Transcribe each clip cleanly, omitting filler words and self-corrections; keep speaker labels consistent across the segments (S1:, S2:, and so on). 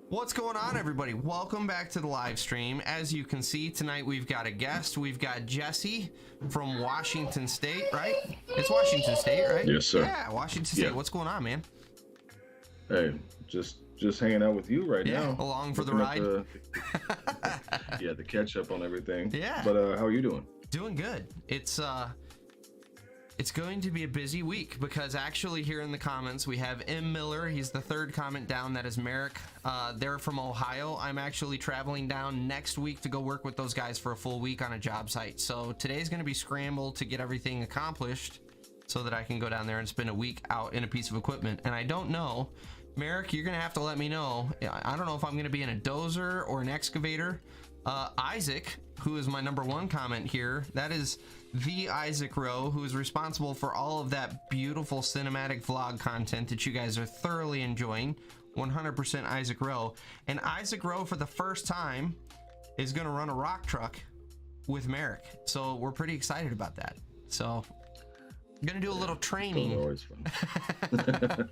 S1: What's going on, everybody? Welcome back to the live stream. As you can see, tonight we've got a guest. We've got Jesse from Washington State, right? It's Washington State, right?
S2: Yes, sir.
S1: Yeah, Washington State. What's going on, man?
S2: Hey, just hanging out with you right now.
S1: Along for the ride.
S2: The catch up on everything.
S1: Yeah.
S2: But how are you doing?
S1: Doing good. It's going to be a busy week because actually here in the comments we have M. Miller. He's the third comment down. That is Merrick. They're from Ohio. I'm actually traveling down next week to go work with those guys for a full week on a job site. So today's going to be scrambled to get everything accomplished so that I can go down there and spend a week out in a piece of equipment. And I don't know, Merrick, you're going to have to let me know. I don't know if I'm going to be in a dozer or an excavator. Isaac, who is my #1 comment here, that is the Isaac Rowe, who is responsible for all of that beautiful cinematic vlog content that you guys are thoroughly enjoying. 100% Isaac Rowe. And Isaac Rowe, for the first time, is going to run a rock truck with Merrick. So we're pretty excited about that. So I'm going to do a little training.
S2: Those are always fun.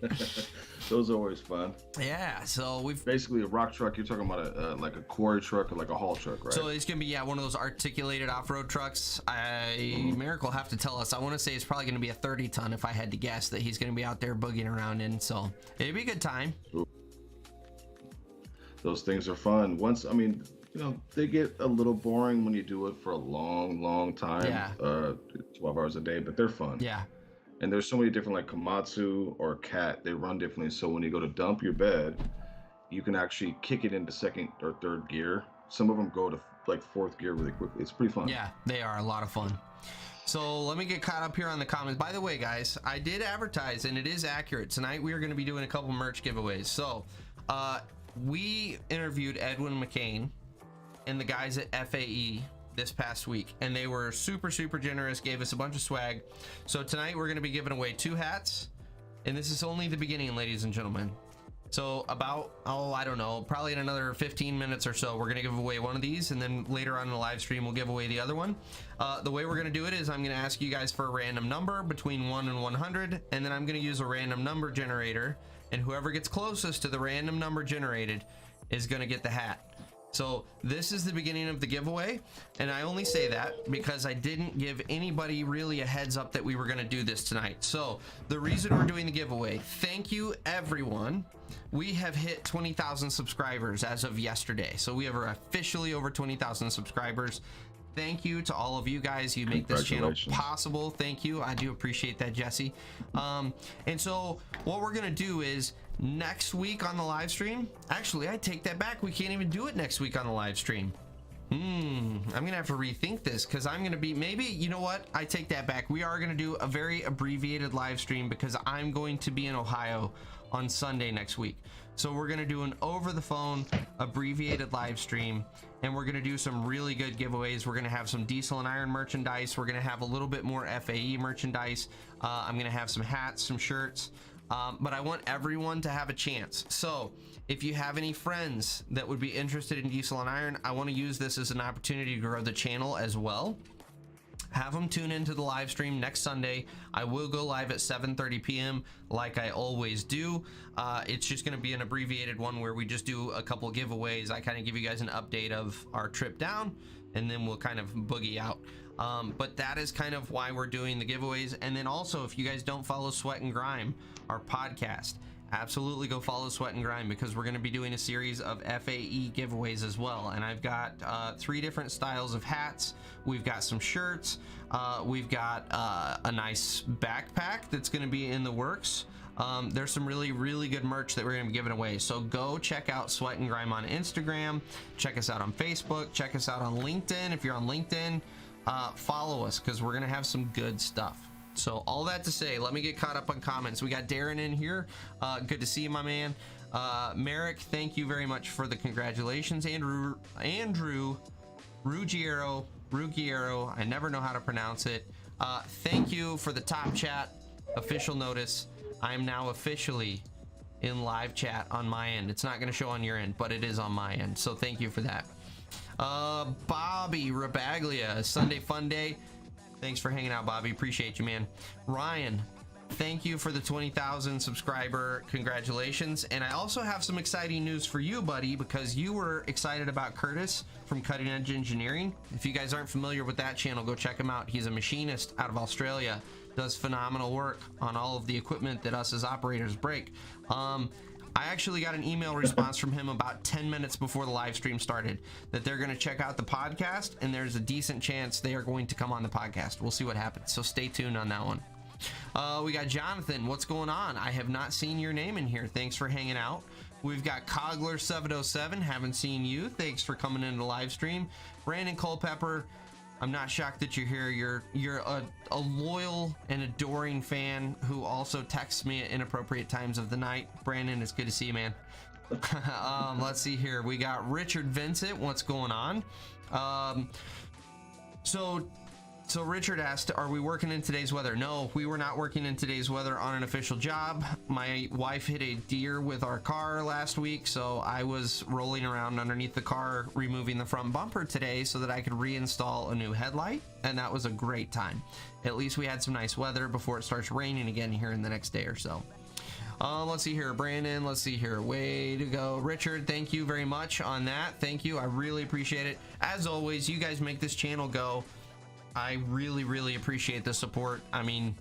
S2: Those are always fun.
S1: Yeah, so we've
S2: basically a rock truck. You're talking about like a quarry truck or like a haul truck, right?
S1: So it's gonna be one of those articulated off-road trucks. Merrick will have to tell us. I want to say it's probably gonna be a 30-ton if I had to guess that he's gonna be out there boogieing around in. So it'd be a good time.
S2: Ooh. Those things are fun. They get a little boring when you do it for a long time.
S1: Yeah.
S2: 12 hours a day, but they're fun.
S1: Yeah.
S2: And there's so many different, like Komatsu or Cat, they run differently. So when you go to dump your bed, you can actually kick it into second or third gear. Some of them go to like fourth gear really quickly. It's pretty fun.
S1: Yeah, they are a lot of fun. So let me get caught up here on the comments. By the way, guys, I did advertise, and it is accurate. Tonight we are going to be doing a couple merch giveaways. So we interviewed Edwin McCain and the guys at FAE this past week, and they were super generous, gave us a bunch of swag. So tonight we're going to be giving away 2 hats, and this is only the beginning, ladies and gentlemen. So about, I don't know, probably in another 15 minutes or so, we're going to give away one of these, and then later on in the live stream we'll give away the other one. The way we're going to do it is I'm going to ask you guys for a random number between 1 and 100, and then I'm going to use a random number generator, and whoever gets closest to the random number generated is going to get the hat. So this is the beginning of the giveaway, and I only say that because I didn't give anybody really a heads up that we were going to do this tonight. So the reason we're doing the giveaway, thank you everyone. We have hit 20,000 subscribers as of yesterday. So we are officially over 20,000 subscribers. Thank you to all of you guys. You make this channel possible. Thank you. I do appreciate that, Jesse. And so what we're going to do is next week on the live stream, actually, I take that back. We can't even do it next week on the live stream. I'm going to have to rethink this because I'm going to be, maybe, you know what? I take that back. We are going to do a very abbreviated live stream because I'm going to be in Ohio on Sunday next week. So we're going to do an over the phone abbreviated live stream, and we're going to do some really good giveaways. We're going to have some Diesel and Iron merchandise. We're going to have a little bit more FAE merchandise. I'm going to have some hats, some shirts, but I want everyone to have a chance. So if you have any friends that would be interested in Diesel and Iron, I want to use this as an opportunity to grow the channel as well. Have them tune into the live stream next Sunday. I will go live at 7:30 p.m. like I always do. It's just going to be an abbreviated one where we just do a couple giveaways. I kind of give you guys an update of our trip down, and then we'll kind of boogie out. But that is kind of why we're doing the giveaways. And then also, if you guys don't follow Sweat and Grime, our podcast, absolutely go follow Sweat and Grime because we're going to be doing a series of FAE giveaways as well. And I've got 3 different styles of hats. We've got some shirts. We've got a nice backpack that's going to be in the works. There's some really good merch that we're going to be giving away. So go check out Sweat and Grime on Instagram. Check us out on Facebook. Check us out on LinkedIn. If you're on LinkedIn, follow us because we're going to have some good stuff. So all that to say, let me get caught up on comments. We got Darren in here. Good to see you, my man. Merrick, thank you very much for the congratulations. Andrew Ruggiero, I never know how to pronounce it. Thank you for the top chat official notice. I am now officially in live chat on my end. It's not going to show on your end, but it is on my end. So thank you for that. Bobby Rabaglia, Sunday Fun Day. Thanks for hanging out, Bobby. Appreciate you, man. Ryan, thank you for the 20,000 subscriber. Congratulations. And I also have some exciting news for you, buddy, because you were excited about Curtis from Cutting Edge Engineering. If you guys aren't familiar with that channel, go check him out. He's a machinist out of Australia, does phenomenal work on all of the equipment that us as operators break. I actually got an email response from him about 10 minutes before the live stream started that they're going to check out the podcast, and there's a decent chance they are going to come on the podcast. We'll see what happens. So stay tuned on that one. We got Jonathan. What's going on? I have not seen your name in here. Thanks for hanging out. We've got Cogler707. Haven't seen you. Thanks for coming into the live stream. Brandon Culpepper. I'm not shocked that you're here. You're a loyal and adoring fan who also texts me at inappropriate times of the night. Brandon, it's good to see you, man. Let's see here. We got Richard Vincent. What's going on? So Richard asked, are we working in today's weather? No, we were not working in today's weather on an official job. My wife hit a deer with our car last week, so I was rolling around underneath the car, removing the front bumper today so that I could reinstall a new headlight, and that was a great time. At least we had some nice weather before it starts raining again here in the next day or so. Let's see here, Brandon. Let's see here. Way to go. Richard, thank you very much on that. Thank you. I really appreciate it. As always, you guys make this channel go. I really appreciate the support. I mean,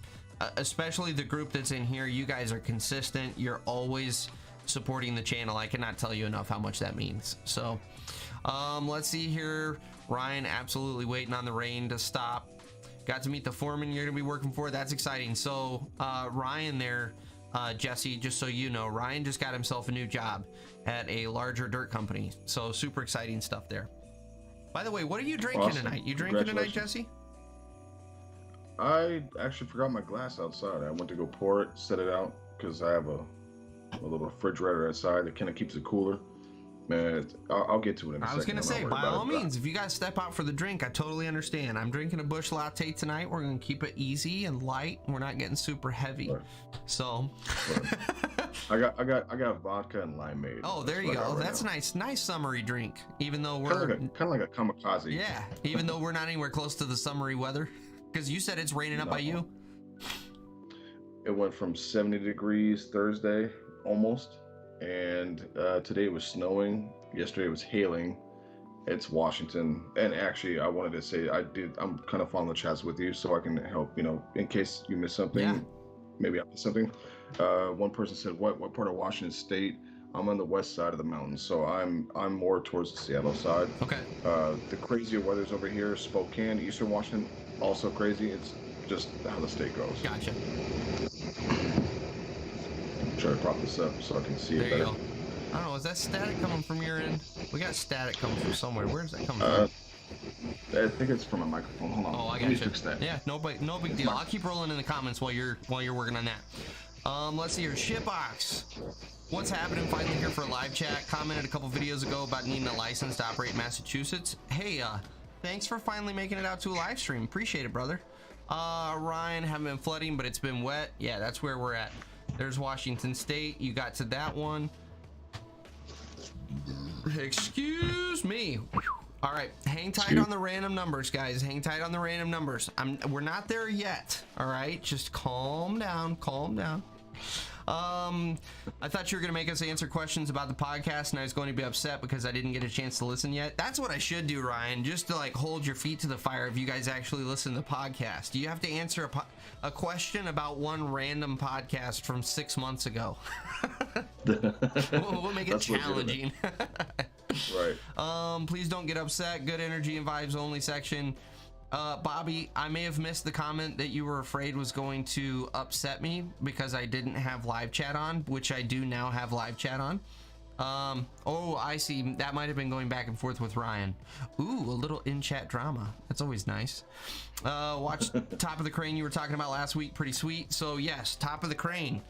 S1: especially the group that's in here. You guys are consistent. You're always supporting the channel. I cannot tell you enough how much that means. So let's see here. Ryan, absolutely waiting on the rain to stop. Got to meet the foreman you're gonna be working for. That's exciting. So Ryan there, Jesse, just so you know, Ryan just got himself a new job at a larger dirt company. So super exciting stuff there. By the way, what are you drinking tonight? You drinking tonight, Jesse?
S2: I actually forgot my glass outside. I went to go pour it, set it out, because I have a little refrigerator outside that kind of keeps it cooler. Man, I'll get to it in a second.
S1: I was gonna say, by all means, if you guys step out for the drink, I totally understand. I'm drinking a Busch Latte tonight. We're gonna keep it easy and light. We're not getting super heavy. Right. So
S2: right. I got vodka and limeade.
S1: Oh, there you go. That's a nice summery drink. Even though we're
S2: kind of like a kamikaze.
S1: Yeah, even though we're not anywhere close to the summery weather, because you said it's raining up by you.
S2: It went from 70 degrees Thursday almost. And today it was snowing. Yesterday it was hailing. It's Washington. And actually, I wanted to say I'm kind of following the chats with you so I can help, in case you miss something. Yeah. Maybe I missed something. One person said, what part of Washington State? I'm on the west side of the mountains, so I'm more towards the Seattle side.
S1: Okay.
S2: The crazier weather's over here. Spokane, Eastern Washington, also crazy. It's just how the state goes.
S1: Gotcha.
S2: Try to prop this up so I can see it better.
S1: There you go. I don't know, is that static coming from your end? We got static coming from somewhere. Where's that coming from?
S2: I think it's from a microphone. Hold on.
S1: Oh, I got you. Fix that. Yeah, no big deal. I'll keep rolling in the comments while you're working on that. Let's see here. Shitbox. What's happening? Finally here for a live chat. Commented a couple videos ago about needing a license to operate in Massachusetts. Hey, thanks for finally making it out to a live stream. Appreciate it, brother. Ryan, haven't been flooding, but it's been wet. Yeah, that's where we're at. There's Washington State. You got to that one. Excuse me. All right, hang tight on the random numbers, guys. Hang tight on the random numbers. We're not there yet. All right, just calm down. Calm down. I thought you were gonna make us answer questions about the podcast, and I was going to be upset because I didn't get a chance to listen yet. That's what I should do, Ryan, just to like hold your feet to the fire if you guys actually listen to the podcast. You have to answer a question about one random podcast from 6 months ago. we'll make it challenging.
S2: Right.
S1: Please don't get upset. Good energy and vibes only section. Bobby, I may have missed the comment that you were afraid was going to upset me because I didn't have live chat on, which I do now have live chat on. Oh, I see. That might have been going back and forth with Ryan. Ooh, a little in-chat drama. That's always nice. Watch Top of the Crane you were talking about last week. Pretty sweet. So yes, Top of the Crane.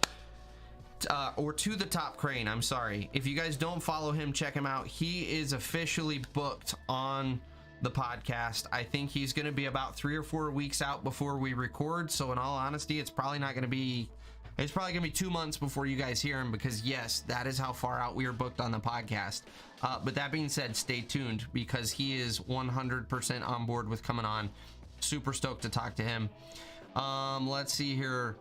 S1: Or To the Top Crane, I'm sorry. If you guys don't follow him, check him out. He is officially booked on the podcast. I think he's going to be about 3 or 4 weeks out before we record. So in all honesty, it's probably going to be 2 months before you guys hear him, because yes, that is how far out we are booked on the podcast. But that being said, stay tuned because he is 100% on board with coming on. Super stoked to talk to him. Let's see here.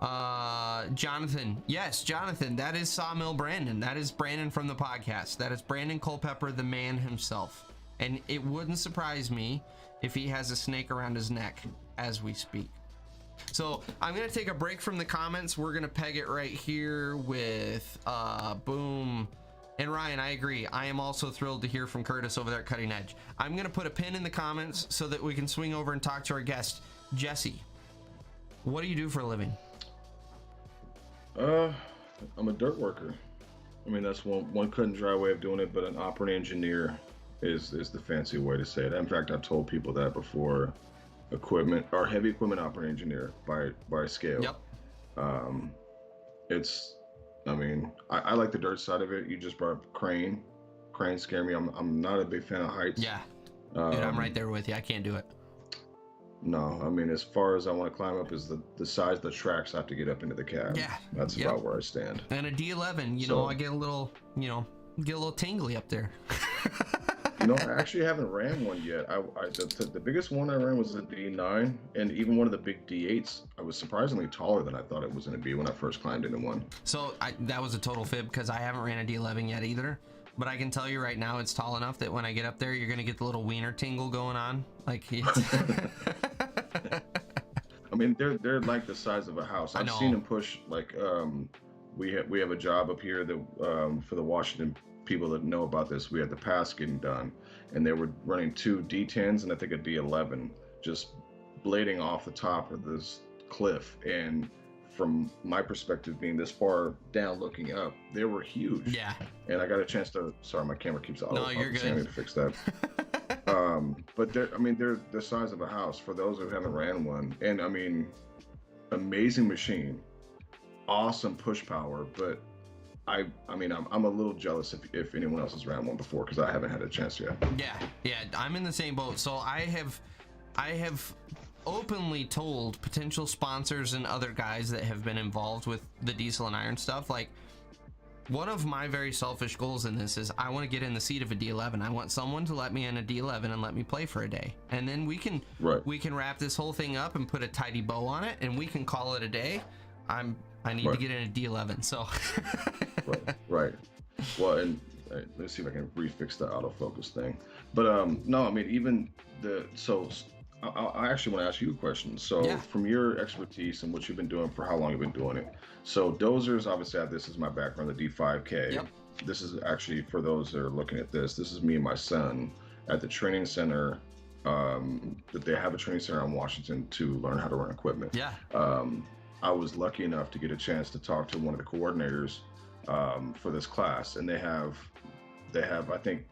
S1: Jonathan, yes, Jonathan, that is Sawmill Brandon. That is Brandon from the podcast. That is Brandon Culpepper, the man himself. And it wouldn't surprise me if he has a snake around his neck as we speak. So I'm gonna take a break from the comments. We're gonna peg it right here with boom. And Ryan, I agree. I am also thrilled to hear from Curtis over there at Cutting Edge. I'm gonna put a pin in the comments so that we can swing over and talk to our guest, Jesse. What do you do for a living?
S2: I'm a dirt worker. I mean, that's one cut and dry way of doing it, but an operating engineer is the fancy way to say it. In fact, I've told people that before. Equipment or heavy equipment operating engineer by scale.
S1: Yep.
S2: I mean, I like the dirt side of it. You just brought up crane. Cranes scare me. I'm not a big fan of heights.
S1: Yeah. Dude, I'm right there with you. I can't do it.
S2: No, I mean, as far as I want to climb up is the size of the tracks I have to get up into the cab.
S1: Yeah.
S2: That's about where I stand.
S1: And a D11, you know, I get a little, tingly up there.
S2: I actually haven't ran one yet. The biggest one I ran was a D9, and even one of the big D8s, I was surprisingly taller than I thought it was going to be when I first climbed into one.
S1: So that was a total fib because I haven't ran a D11 yet either. But I can tell you right now, it's tall enough that when I get up there, you're going to get the little wiener tingle going on. Like,
S2: I mean, they're like the size of a house. I've seen them push like we have a job up here that for the Washington people that know about this. We had the pass getting done, and they were running 2 D10s and I think a D11 just blading off the top of this cliff. And from my perspective, being this far down looking up, they were huge.
S1: Yeah.
S2: And I got a chance to. Sorry, my camera keeps auto.
S1: No, you're good.
S2: I need to fix that. But they're the size of a house for those who haven't ran one. And I mean, amazing machine, awesome push power. But I'm a little jealous if anyone else has ran one before because I haven't had a chance yet.
S1: Yeah, I'm in the same boat. So I have openly told potential sponsors and other guys that have been involved with the diesel and iron stuff, like, one of my very selfish goals in this is I want to get in the seat of a D11. I want someone to let me in a D11 and let me play for a day, and then we can wrap this whole thing up and put a tidy bow on it, and we can call it a day. I need to get in a D11. So
S2: right. Well, and let's see if I can refix the autofocus thing. But no, I mean, even I actually want to ask you a question. So from your expertise and what you've been doing, for how long you've been doing it. So Dozers, obviously this is my background, the D5K.
S1: Yep.
S2: This is actually, for those that are looking at this is me and my son at the training center, that they have a training center in Washington to learn how to run equipment. Yeah. I was lucky enough to get a chance to talk to one of the coordinators for this class, and they have I think,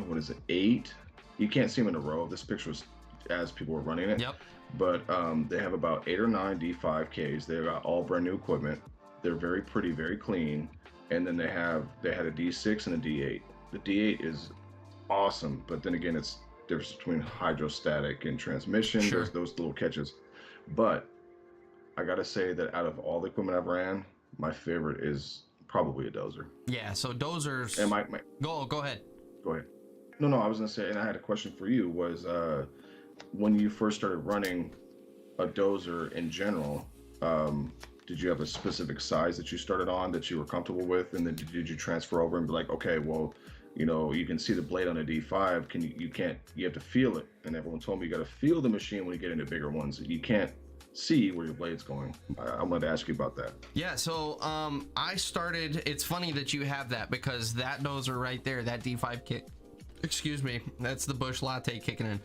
S2: what is it, 8? You can't see them in a row. This picture was as people were running it. Yep. But they have about 8 or 9 D5Ks. They've got all brand new equipment. They're very pretty, very clean. And then they had a D6 and a D8. The D8 is awesome, but then again, it's difference between hydrostatic and transmission. Sure. Those little catches. But I gotta say that out of all the equipment I've ran, my favorite is probably a Dozer.
S1: Yeah. So Dozers.
S2: And
S1: go ahead.
S2: Go ahead. No, I was gonna say, and I had a question for you. Was when you first started running a Dozer in general, did you have a specific size that you started on that you were comfortable with, and then did you transfer over and be like, okay, well, you can see the blade on a D5, you have to feel it, and everyone told me you got to feel the machine when you get into bigger ones. You can't see where your blade's going. I wanted to ask you about that. Yeah, so
S1: I started, it's funny that you have that, because that Dozer right there, that D5 kit, excuse me, that's the Bush Latte kicking in.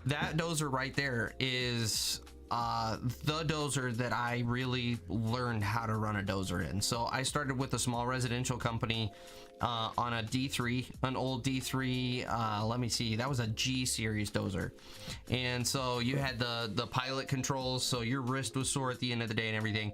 S1: That Dozer right there is the Dozer that I really learned how to run a Dozer in. So I started with a small residential company on a D3, an old D3, let me see, that was a G series Dozer. And so you had the pilot controls, so your wrist was sore at the end of the day and everything.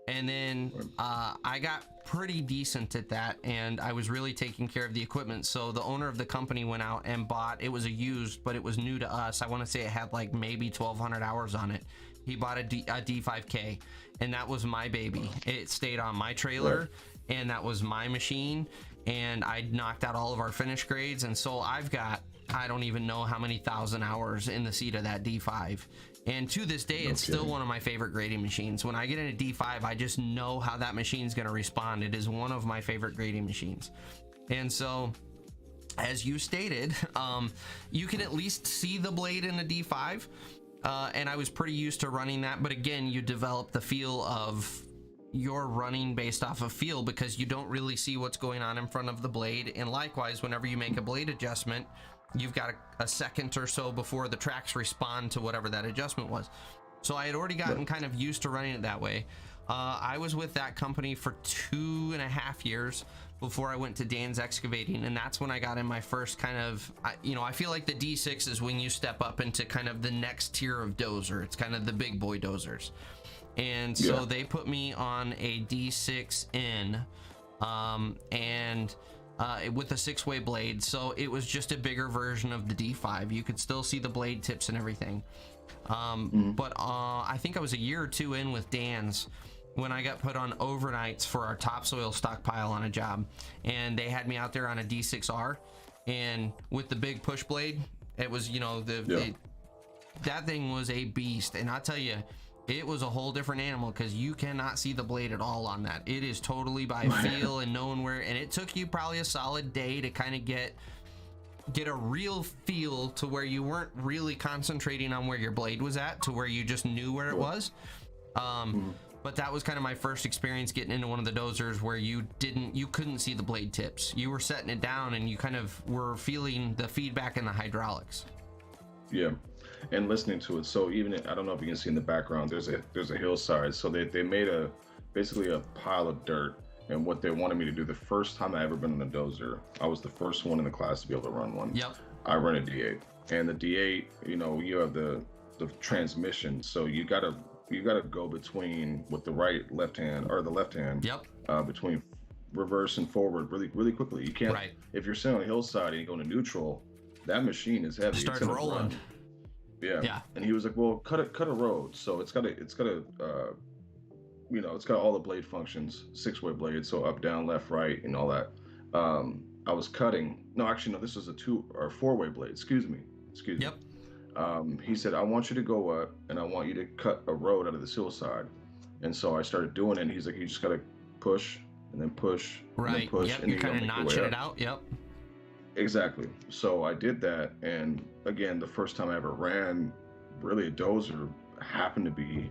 S1: And then I got pretty decent at that, and I was really taking care of the equipment. So the owner of the company went out and bought, it was a used, but it was new to us. I want to say it had like maybe 1,200 hours on it. He bought a D5K, and that was my baby. It stayed on my trailer, and that was my machine, and I knocked out all of our finish grades. And so I've got, I don't even know how many thousand hours in the seat of that D5. And to this day, it's still one of my favorite grading machines. When I get in a D5, I just know how that machine's going to respond. It is one of my favorite grading machines. And so, as you stated, you can at least see the blade in a D5. And I was pretty used to running that. But again, you develop the feel of you're running based off of feel because you don't really see what's going on in front of the blade. And likewise, whenever you make a blade adjustment, you've got a second or so before the tracks respond to whatever that adjustment was. So I had already gotten kind of used to running it that way. I was with that company for 2.5 years before I went to Dan's Excavating, and that's when I got in my first kind of, I feel like the D6 is when you step up into kind of the next tier of dozer. It's kind of the big boy dozers. And so they put me on a D6N, with a 6-way blade, so it was just a bigger version of the D5. You could still see the blade tips and everything. But I think I was a year or two in with Dan's when I got put on overnights for our topsoil stockpile on a job, and they had me out there on a D6R, and with the big push blade, it was, that thing was a beast. And I'll tell you, it was a whole different animal because you cannot see the blade at all on that. It is totally by feel and knowing where, and it took you probably a solid day to kind of get a real feel to where you weren't really concentrating on where your blade was at, to where you just knew where it was. But that was kind of my first experience getting into one of the dozers where you couldn't see the blade tips. You were setting it down and you kind of were feeling the feedback in the hydraulics.
S2: Yeah. And listening to it. So even, I don't know if you can see in the background, there's a hillside. So they made basically a pile of dirt. And what they wanted me to do, the first time I ever been in a dozer, I was the first one in the class to be able to run one.
S1: Yep.
S2: I run a D8, and the D8, you have the transmission. So you gotta go between with the left hand. Yep. Between reverse and forward really, really quickly. You can't. Right. If you're sitting on a hillside and you go to neutral, that machine is heavy.
S1: Start rolling.
S2: Yeah. And he was like, "Well, cut a road." So it's got all the blade functions, 6-way blade, so up, down, left, right, and all that. I was cutting. No, actually, no. This was a 2 or 4-way blade. Excuse me.
S1: Yep.
S2: He said, "I want you to go up, and I want you to cut a road out of this hillside." And so I started doing it. And he's like, "You just gotta push, and then push,
S1: right?
S2: And then push,
S1: yep.
S2: And
S1: You're kind of notching it out. Yep.
S2: Exactly. So I did that, and again, the first time I ever ran, really a dozer happened to be.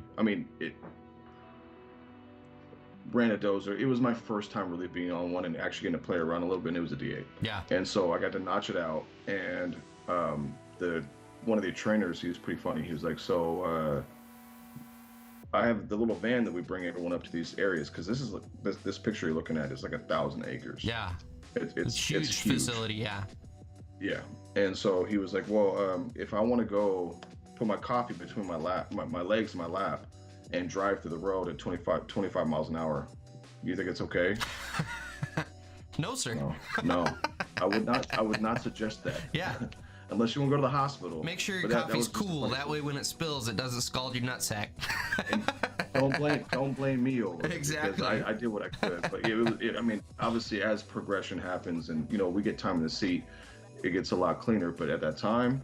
S2: Ran a dozer. It was my first time really being on one and actually getting to play around a little bit, and it was a D8.
S1: Yeah.
S2: And so I got to notch it out, and one of the trainers, he was pretty funny. He was like, "So I have the little van that we bring everyone up to these areas, because this is this picture you're looking at is like 1,000 acres.
S1: Yeah.
S2: It's
S1: huge facility. Yeah.
S2: Yeah. And so he was like, "Well, if I want to go put my coffee between my legs and my lap, and drive through the road at 25 miles an hour, you think it's okay?"
S1: No, sir.
S2: No. I would not suggest that.
S1: Yeah.
S2: Unless you want to go to the hospital.
S1: Make sure your coffee's cool. That way when it spills, it doesn't scald your nutsack.
S2: Don't blame me over it.
S1: Exactly.
S2: Because I did what I could. But obviously as progression happens and, we get time in the seat, it gets a lot cleaner. But at that time,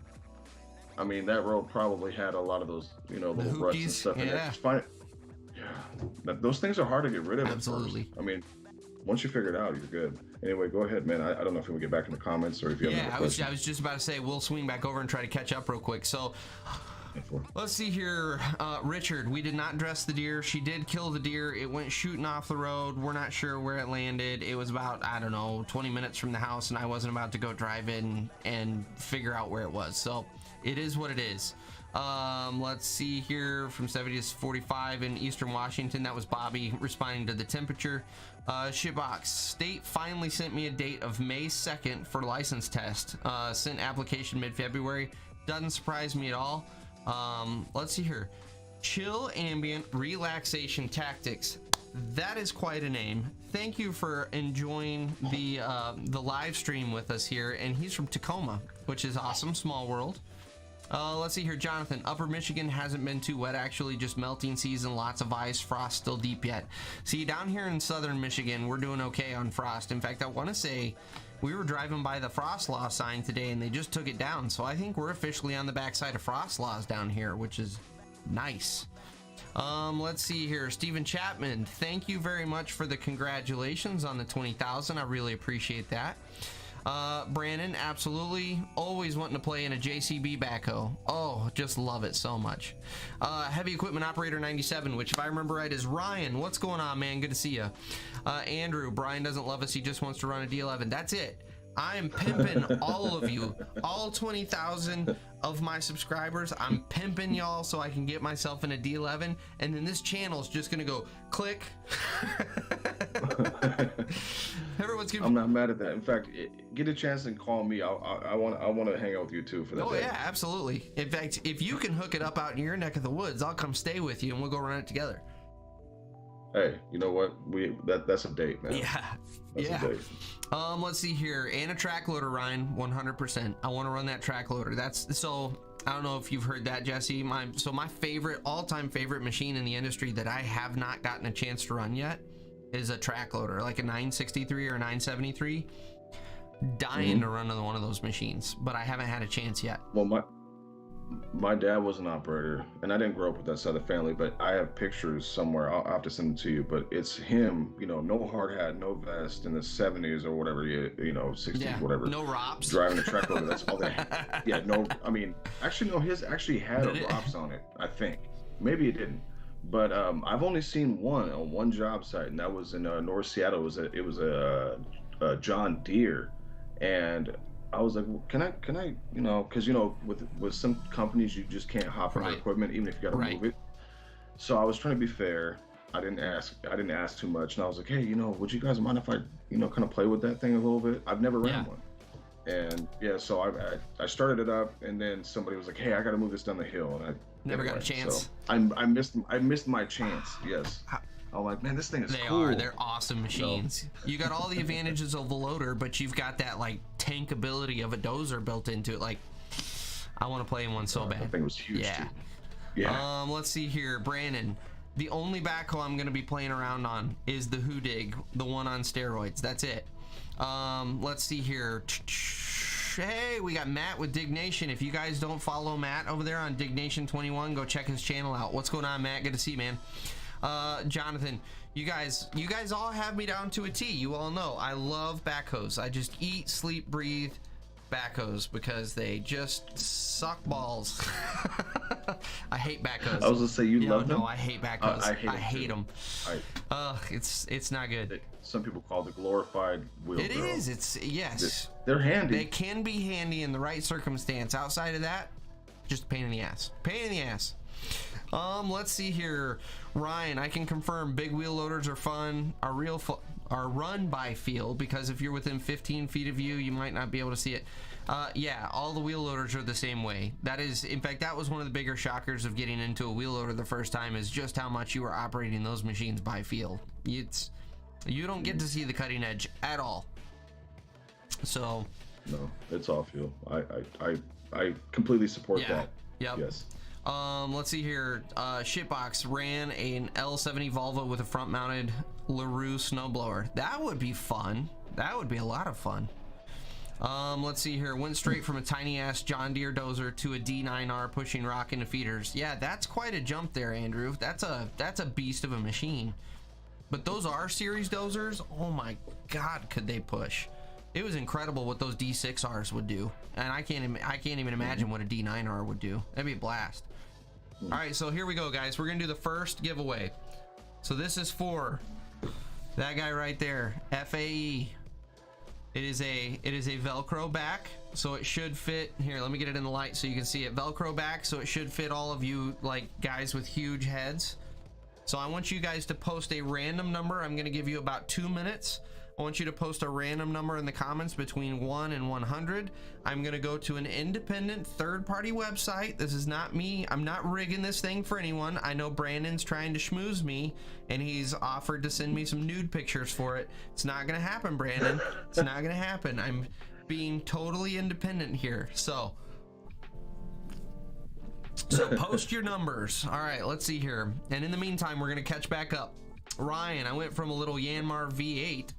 S2: that road probably had a lot of those, little ruts and stuff.
S1: Yeah.
S2: Those things are hard to get rid of.
S1: Absolutely.
S2: At first. Once you figure it out, you're good. Anyway, go ahead, man. I don't know if we can get back in the comments or if you have any questions.
S1: I was just about to say we'll swing back over and try to catch up real quick. So let's see here. Richard, we did not dress the deer. She did kill the deer. It went shooting off the road. We're not sure where it landed. It was about, 20 minutes from the house, and I wasn't about to go drive in and figure out where it was. So it is what it is. Let's see here, from 70 to 45 in Eastern Washington. That was Bobby responding to the temperature. Shitbox State finally sent me a date of May 2nd for license test. Sent application mid-February. Doesn't surprise me at all. Let's see here. Chill Ambient Relaxation Tactics. That is quite a name. Thank you for enjoying the live stream with us here. And he's from Tacoma, which is awesome. Small world. Let's see here, Jonathan. Upper Michigan hasn't been too wet, actually, just melting season, lots of ice, frost still deep yet. See, down here in southern Michigan, we're doing okay on frost. In fact, I want to say we were driving by the frost law sign today and they just took it down. So I think we're officially on the backside of frost laws down here, which is Nice. Let's see here. Steven Chapman, thank you very much for the congratulations on the 20,000. I really appreciate that. Brandon, absolutely. Always wanting to play in a JCB backhoe. Oh, just love it so much. Heavy Equipment Operator 97, which if I remember right is Ryan. What's going on, man? Good to see you. Andrew, Brian doesn't love us. He just wants to run a D11. That's it. I am pimping all of you, all 20,000 of my subscribers. I'm pimping y'all so I can get myself in a D11, and then this channel is just gonna go click. Everyone's gonna.
S2: I'm not mad at that. In fact, get a chance and call me. I want to hang out with you too for that.
S1: Oh
S2: day.
S1: yeah, absolutely. In fact, if you can hook it up out in your neck of the woods, I'll come stay with you and we'll go run it together.
S2: Hey, you know what? That's a date, man.
S1: Yeah.
S2: That's
S1: yeah.
S2: a date.
S1: Let's see here. And a track loader, Ryan, 100%. I want to run that track loader. That's so. I don't know if you've heard that, Jesse. My favorite, all-time favorite machine in the industry that I have not gotten a chance to run yet is a track loader, like a 963 or a 973. Dying to run one of those machines, but I haven't had a chance yet.
S2: Well, my dad was an operator, and I didn't grow up with that side of the family, but I have pictures somewhere. I'll have to send it to you, but it's him, no hard hat, no vest in the 70s or whatever, 60s, whatever.
S1: No ROPS.
S2: Driving a track loader, that's all they had. Yeah, no, I mean, actually, no, his actually had a ROPS on it, I think. Maybe it didn't. But I've only seen one on one job site, and that was in North Seattle. It was a John Deere, and I was like, well, can I, because with some companies you just can't hop on their equipment even if you got to move it. So I was trying to be fair. I didn't ask too much, and I was like, hey, would you guys mind if I, kind of play with that thing a little bit? I've never ran one, and yeah, so I started it up, and then somebody was like, hey, I got to move this down the hill, and I
S1: never got a chance.
S2: So I missed my chance. Yes. I'm like, man, this thing is cool.
S1: They're awesome machines. You got all the advantages of the loader, but you've got that like tank ability of a dozer built into it. Like, I want to play in one so bad.
S2: That thing was huge.
S1: Yeah.
S2: Too. Yeah.
S1: Let's see here, Brandon. The only backhoe I'm going to be playing around on is the Hoodig, the one on steroids. That's it. Let's see here. Hey, we got Matt with Dignation. If you guys don't follow Matt over there on Dignation21, go check his channel out. What's going on, Matt? Good to see you, man. Jonathan, you guys all have me down to a T. You all know I love backhoes. I just eat, sleep, breathe backhoes because they just suck balls. I hate backhoes.
S2: I was gonna say you love them.
S1: No, I hate backhoes. I hate them. It's not good.
S2: Some people call it the glorified wheel
S1: It
S2: drill.
S1: is. It's yes.
S2: They're handy.
S1: They can be handy in the right circumstance. Outside of that, just a pain in the ass. Pain in the ass. Let's see here, Ryan. I can confirm big wheel loaders are fun. Are run by feel, because if you're within 15 feet of you, you might not be able to see it. Yeah, all the wheel loaders are the same way. That is, in fact, that was one of the bigger shockers of getting into a wheel loader the first time, is just how much you were operating those machines by feel. You don't get to see the cutting edge at all. So
S2: no, it's all feel. I completely support that.
S1: Yep.
S2: Yes.
S1: Let's see here. Shitbox ran an L70 Volvo with a front-mounted LaRue snowblower. That would be fun. That would be a lot of fun. Let's see here. Went straight from a tiny-ass John Deere dozer to a D9R pushing rock into feeders. Yeah, that's quite a jump there, Andrew. That's a beast of a machine. But those R-Series dozers, oh my God, could they push? It was incredible what those D6Rs would do, and I can't even imagine what a D9R would do. That'd be a blast. All right, so here we go, guys. We're gonna do the first giveaway. So this is for that guy right there, FAE. It is a Velcro back, so it should fit. Here, let me get it in the light so you can see it. Velcro back, so it should fit all of you like guys with huge heads. So I want you guys to post a random number. I'm gonna give you about 2 minutes. I want you to post a random number in the comments between 1 and 100. I'm going to go to an independent third-party website. This is not me. I'm not rigging this thing for anyone. I know Brandon's trying to schmooze me, and he's offered to send me some nude pictures for it. It's not going to happen, Brandon. It's not going to happen. I'm being totally independent here. So post your numbers. All right, let's see here. And in the meantime, we're going to catch back up. Ryan, I went from a little Yanmar V8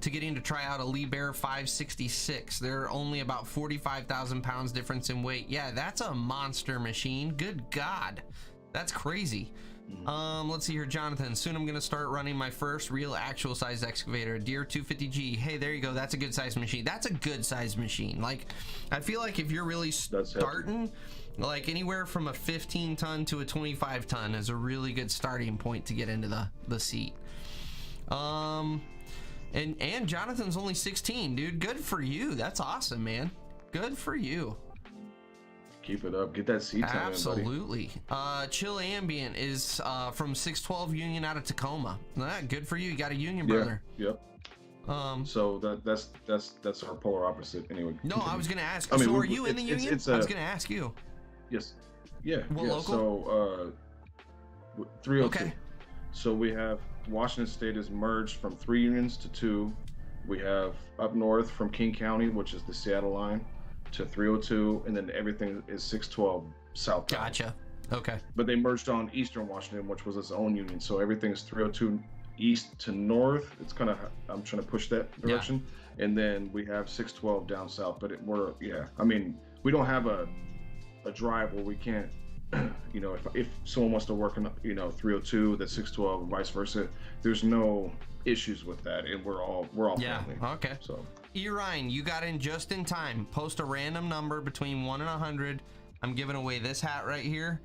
S1: to getting to try out a Lee Bear 566. They're only about 45,000 pounds difference in weight. Yeah, that's a monster machine. Good God, that's crazy. Let's see here, Jonathan. Soon I'm gonna start running my first real actual size excavator, Deere 250G. Hey, there you go. That's a good size machine. That's a good size machine. Like, I feel like if you're really starting, like anywhere from a 15 ton to a 25 ton is a really good starting point to get into the seat. And Jonathan's only 16, dude. Good for you. That's awesome, man. Good for you.
S2: Keep it up. Get that seat time.
S1: Absolutely. Chill Ambient is from 612 Union out of Tacoma. Good for you. You got a Union brother.
S2: Yep. So that's our polar opposite anyway.
S1: No, I was gonna ask. So are you in the Union? I was gonna ask you.
S2: Yes. Yeah.
S1: What local?
S2: So 302.
S1: Okay.
S2: So we have Washington State is merged from 3 unions to 2. We have up north from King County, which is the Seattle line, to 302, and then everything is 612 southbound.
S1: Gotcha. Okay.
S2: But they merged on Eastern Washington, which was its own union. So everything is 302 east to north. It's kind of, I'm trying to push that direction. Yeah. And then we have 612 down south. But I mean, we don't have a drive where we can't, you know, if someone wants to work in, you know, 302, that's 612, and vice versa. There's no issues with that, and we're all family.
S1: Okay.
S2: So
S1: Ryan, you got in just in time. Post a random number between 1 and 100. I'm giving away this hat right here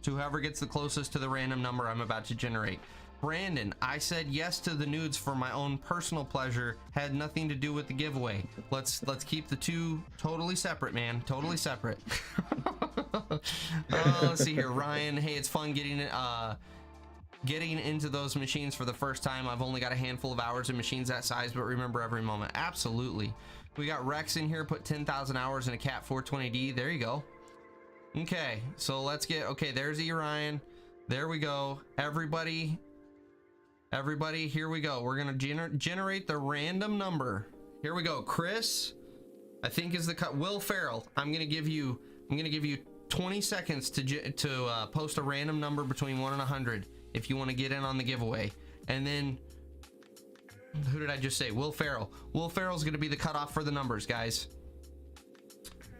S1: to whoever gets the closest to the random number I'm about to generate. Brandon, I said yes to the nudes for my own personal pleasure. Had nothing to do with the giveaway. Let's keep the two totally separate, man. Totally separate. Let's see here, Ryan. Hey, it's fun getting into those machines for the first time. I've only got a handful of hours in machines that size, but remember every moment. Absolutely. We got Rex in here, put 10,000 hours in a Cat 420D. There you go. Okay, so let's get, okay, there's Ryan. There we go. Everybody, here we go. We're gonna generate the random number. Here we go. Chris, I think is the cut. Will Farrell, I'm gonna give you 20 seconds to post a random number between 1 and 100 if you want to get in on the giveaway. And then, who did I just say? Will Farrell. Will Farrell's gonna be the cutoff for the numbers, guys.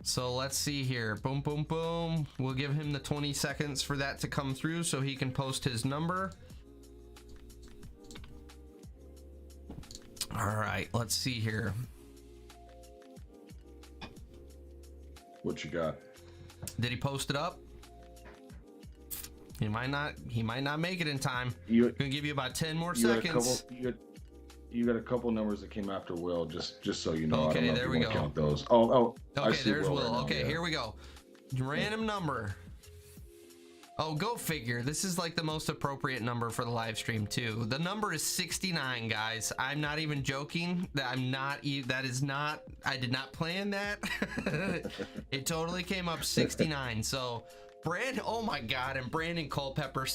S1: So let's see here. Boom, boom, boom. We'll give him the 20 seconds for that to come through so he can post his number. All right, let's see here.
S2: What you got?
S1: Did he post it up? He might not make it in time. Gonna give you about 10 more seconds.
S2: You got a couple numbers that came after Will, just so you know.
S1: Okay,
S2: I don't know
S1: there
S2: if
S1: we
S2: you
S1: go.
S2: Count those. Oh,
S1: okay, there's Will.
S2: Right now,
S1: okay,
S2: yeah.
S1: Here we go. Random number. Oh, go figure. This is like the most appropriate number for the live stream too. The number is 69, guys. I'm not even joking. That is not, I did not plan that. It totally came up 69. So oh my God, and Brandon Culpepper.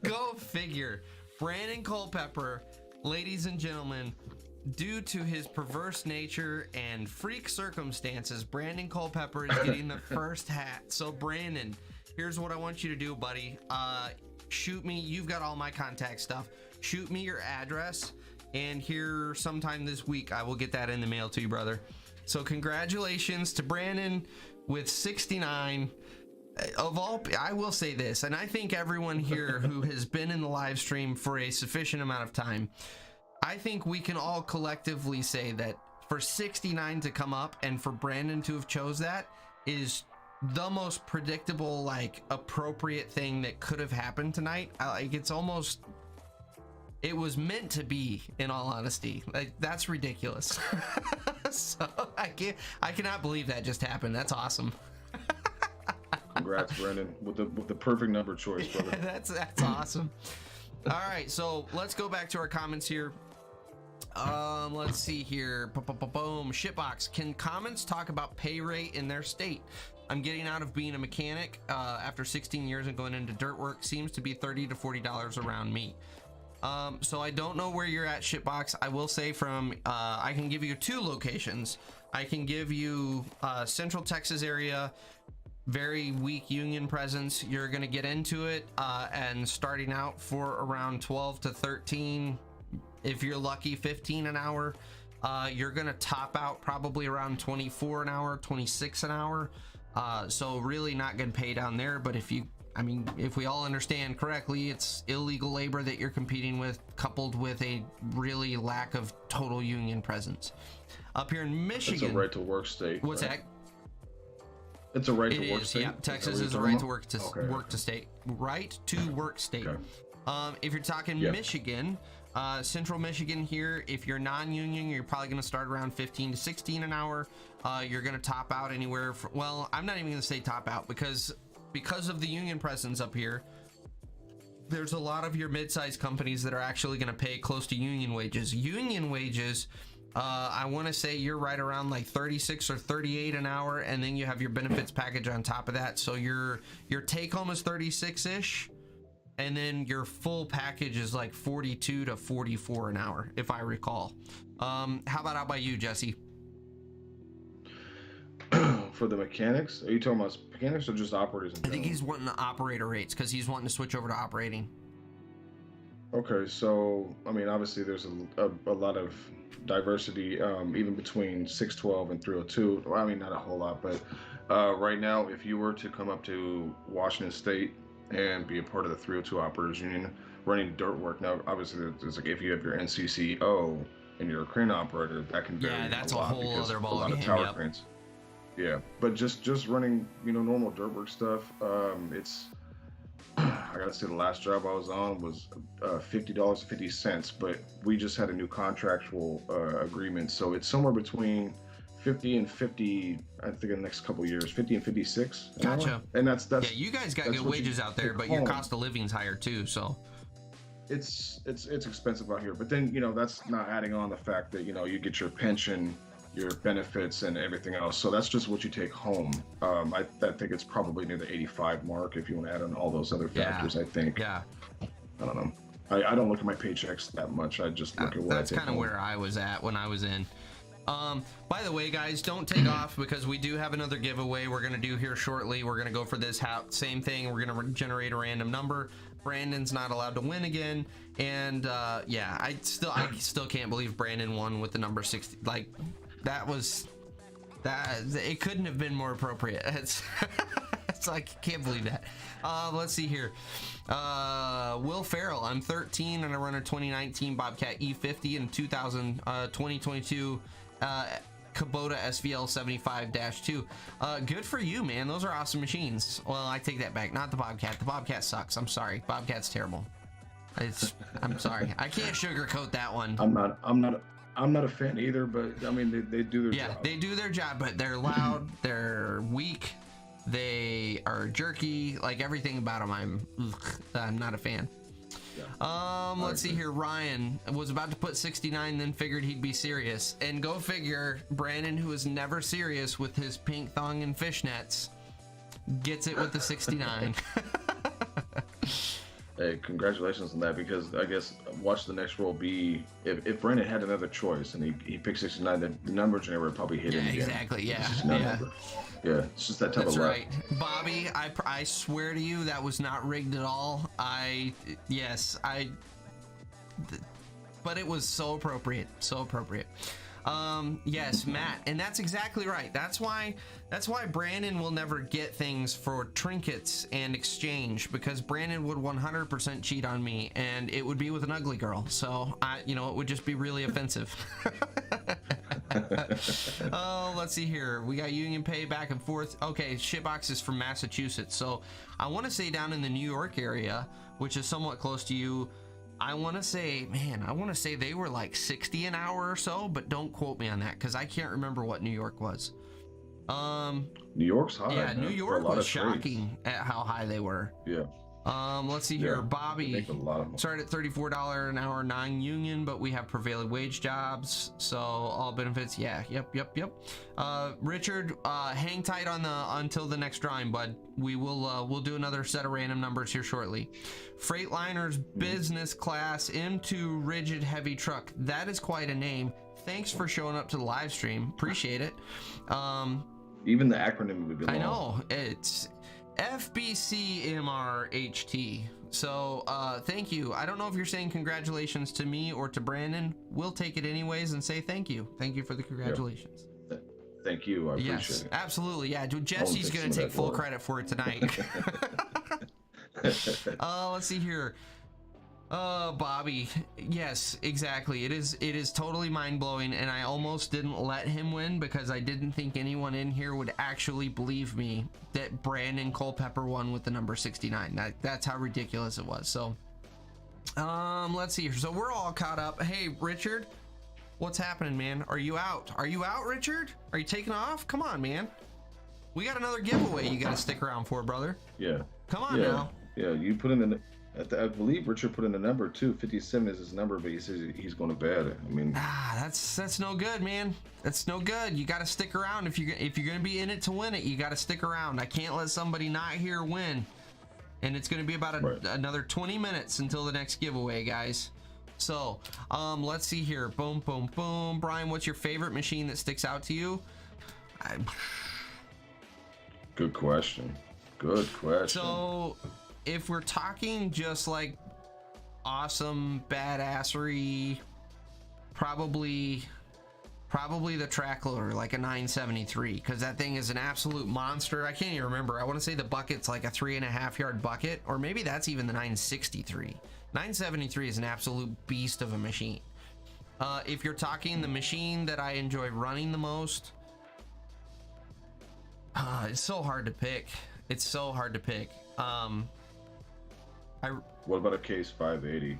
S1: Go figure. Brandon Culpepper, ladies and gentlemen, due to his perverse nature and freak circumstances, Brandon Culpepper is getting the first hat. So Brandon, here's what I want you to do, buddy. Shoot me, you've got all my contact stuff. Shoot me your address, and here sometime this week I will get that in the mail to you, brother. So congratulations to Brandon with 69. I will say this, and I think everyone here who has been in the live stream for a sufficient amount of time, I think we can all collectively say that for 69 to come up and for Brandon to have chose that is the most predictable, like, appropriate thing that could have happened tonight. It was meant to be, in all honesty. Like, that's ridiculous. So I cannot believe that just happened. That's awesome.
S2: Congrats, Brandon, with the perfect number choice, brother.
S1: That's awesome. All right, so let's go back to our comments here. Let's see here. Boom. Shitbox. Can comments talk about pay rate in their state? I'm getting out of being a mechanic after 16 years and going into dirt work. Seems to be $30 to $40 around me. So I don't know where you're at, Shitbox. I will say I can give you 2 locations. I can give you Central Texas area. Very weak union presence. You're going to get into it and starting out for around 12 to 13, If you're lucky, 15 an hour. You're gonna top out probably around 24 an hour, 26 an hour. So really not gonna pay down there. But if we all understand correctly, it's illegal labor that you're competing with, coupled with a really lack of total union presence. Up here in Michigan,
S2: it's a right to work state.
S1: What's
S2: right?
S1: that?
S2: It's a right to work state.
S1: Yeah, Texas is a right to work to work to state. Right to work state. Okay. If you're talking Michigan, Central Michigan here, if you're non-union, you're probably going to start around 15 to 16 an hour. You're going to top out anywhere from, well, I'm not even going to say top out because of the union presence up here. There's a lot of your mid-sized companies that are actually going to pay close to union wages. Union wages, I want to say you're right around like 36 or 38 an hour, and then you have your benefits package on top of that. So your take home is 36-ish, and then your full package is like 42 to 44 an hour, if I recall. How about out by you, Jesse?
S2: For the mechanics, are you talking about mechanics or just operators?
S1: I think he's wanting the operator rates because he's wanting to switch over to operating.
S2: Okay, so I mean, obviously there's a lot of diversity, even between 612 and 302. Well, I mean, not a whole lot, but right now, if you were to come up to Washington State and be a part of the 302 operators union, running dirt work. Now, obviously, there's like if you have your NCCO and you're a crane operator, that can vary
S1: that's
S2: a lot
S1: whole other ball.
S2: A lot of tower cranes. Yeah, but just running, normal dirt work stuff. It's I gotta say the last job I was on was $50.50, but we just had a new contractual agreement, so it's somewhere between 50 and 50. I think in the next couple of years, 50 and 56.
S1: Gotcha.
S2: And that's
S1: yeah. You guys got good wages out there, but your cost of living's higher too. So
S2: it's expensive out here. But then that's not adding on the fact that you get your pension, your benefits, and everything else. So that's just what you take home. I think it's probably near the 85 mark if you want to add on all those other factors. I think.
S1: Yeah.
S2: I don't know. I don't look at my paychecks that much. I just look at what
S1: that's kind of where I was at when I was in. By the way, guys, don't take off because we do have another giveaway we're going to do here shortly. We're going to go for this same thing. We're going to generate a random number. Brandon's not allowed to win again. And yeah, I still can't believe Brandon won with the number 60. Like, it couldn't have been more appropriate. It's like, I can't believe that. Let's see here. Will Farrell, I'm 13 and I run a 2019 Bobcat E50 and 2022 Kubota SVL 75-2. Good for you, man. Those are awesome machines. Well, I take that back. Not the Bobcat. The Bobcat sucks. I'm sorry. Bobcat's terrible. I'm sorry. I can't sugarcoat that one.
S2: I'm not a fan either, but I mean they do their job.
S1: Yeah, they do their job, but they're loud, they're weak, they are jerky, like everything about them. I'm not a fan. Yeah. Let's see here. Ryan was about to put 69, then figured he'd be serious. And go figure, Brandon, who is never serious with his pink thong and fishnets, gets it with the 69.
S2: Hey, congratulations on that, because I guess watch the next roll be if Brandon had another choice and he picked 69, the number generator would probably hit him again.
S1: Exactly. Yeah.
S2: Yeah, it's just that type of luck.
S1: That's right. Bobby, I swear to you that was not rigged at all. But it was so appropriate. So appropriate. Yes, Matt, and that's exactly right. That's why Brandon will never get things for trinkets and exchange, because Brandon would 100% cheat on me, and it would be with an ugly girl. So it would just be really offensive. Oh, let's see here. We got union pay back and forth. Okay, shitbox is from Massachusetts. So I want to say down in the New York area, which is somewhat close to you, I want to say they were like 60 an hour or so, but don't quote me on that because I can't remember what New York was.
S2: New York's high.
S1: Yeah, New York was shocking at how high they were.
S2: Yeah.
S1: Let's see here. Bobby started at $34 an hour non-union, but we have prevailing wage jobs, so all benefits. Yeah, yep. Richard, hang tight until the next drawing, bud. We'll do another set of random numbers here shortly. Freightliner's business class M2 rigid heavy truck. That is quite a name. Thanks for showing up to the live stream. Appreciate it.
S2: Even the acronym would be long.
S1: I know it's. FBC MRHT. So thank you. I don't know if you're saying congratulations to me or to Brandon. We'll take it anyways and say thank you. Thank you for the congratulations.
S2: Yep. Thank you. I appreciate it.
S1: Absolutely. Yeah, dude, Jesse's gonna take full credit for it tonight. Let's see here. Bobby, yes, exactly. It is totally mind-blowing, and I almost didn't let him win because I didn't think anyone in here would actually believe me that Brandon Culpepper won with the number 69. That's how ridiculous it was. So let's see here. So we're all caught up. Hey, Richard, what's happening, man? Are you out? Are you out, Richard? Are you taking off? Come on, man. We got another giveaway you got to stick around for, brother.
S2: Yeah.
S1: Come on now.
S2: Yeah, you put in the... I believe Richard put in the number too. 57 is his number, but he says he's going to bed. I mean,
S1: that's no good, man. That's no good. You got to stick around if you're going to be in it to win it. You got to stick around. I can't let somebody not here win. And it's going to be about another 20 minutes until the next giveaway, guys. So, let's see here. Boom, boom, boom. Brian, what's your favorite machine that sticks out to you?
S2: Good question. Good question.
S1: So, if we're talking just like awesome badassery, probably the track loader, like a 973, because that thing is an absolute monster. I can't even remember. I want to say the bucket's like a 3.5 yard bucket, or maybe that's even the 963. 973 is an absolute beast of a machine. If you're talking the machine that I enjoy running the most, it's so hard to pick. It's so hard to pick.
S2: What about a Case 580?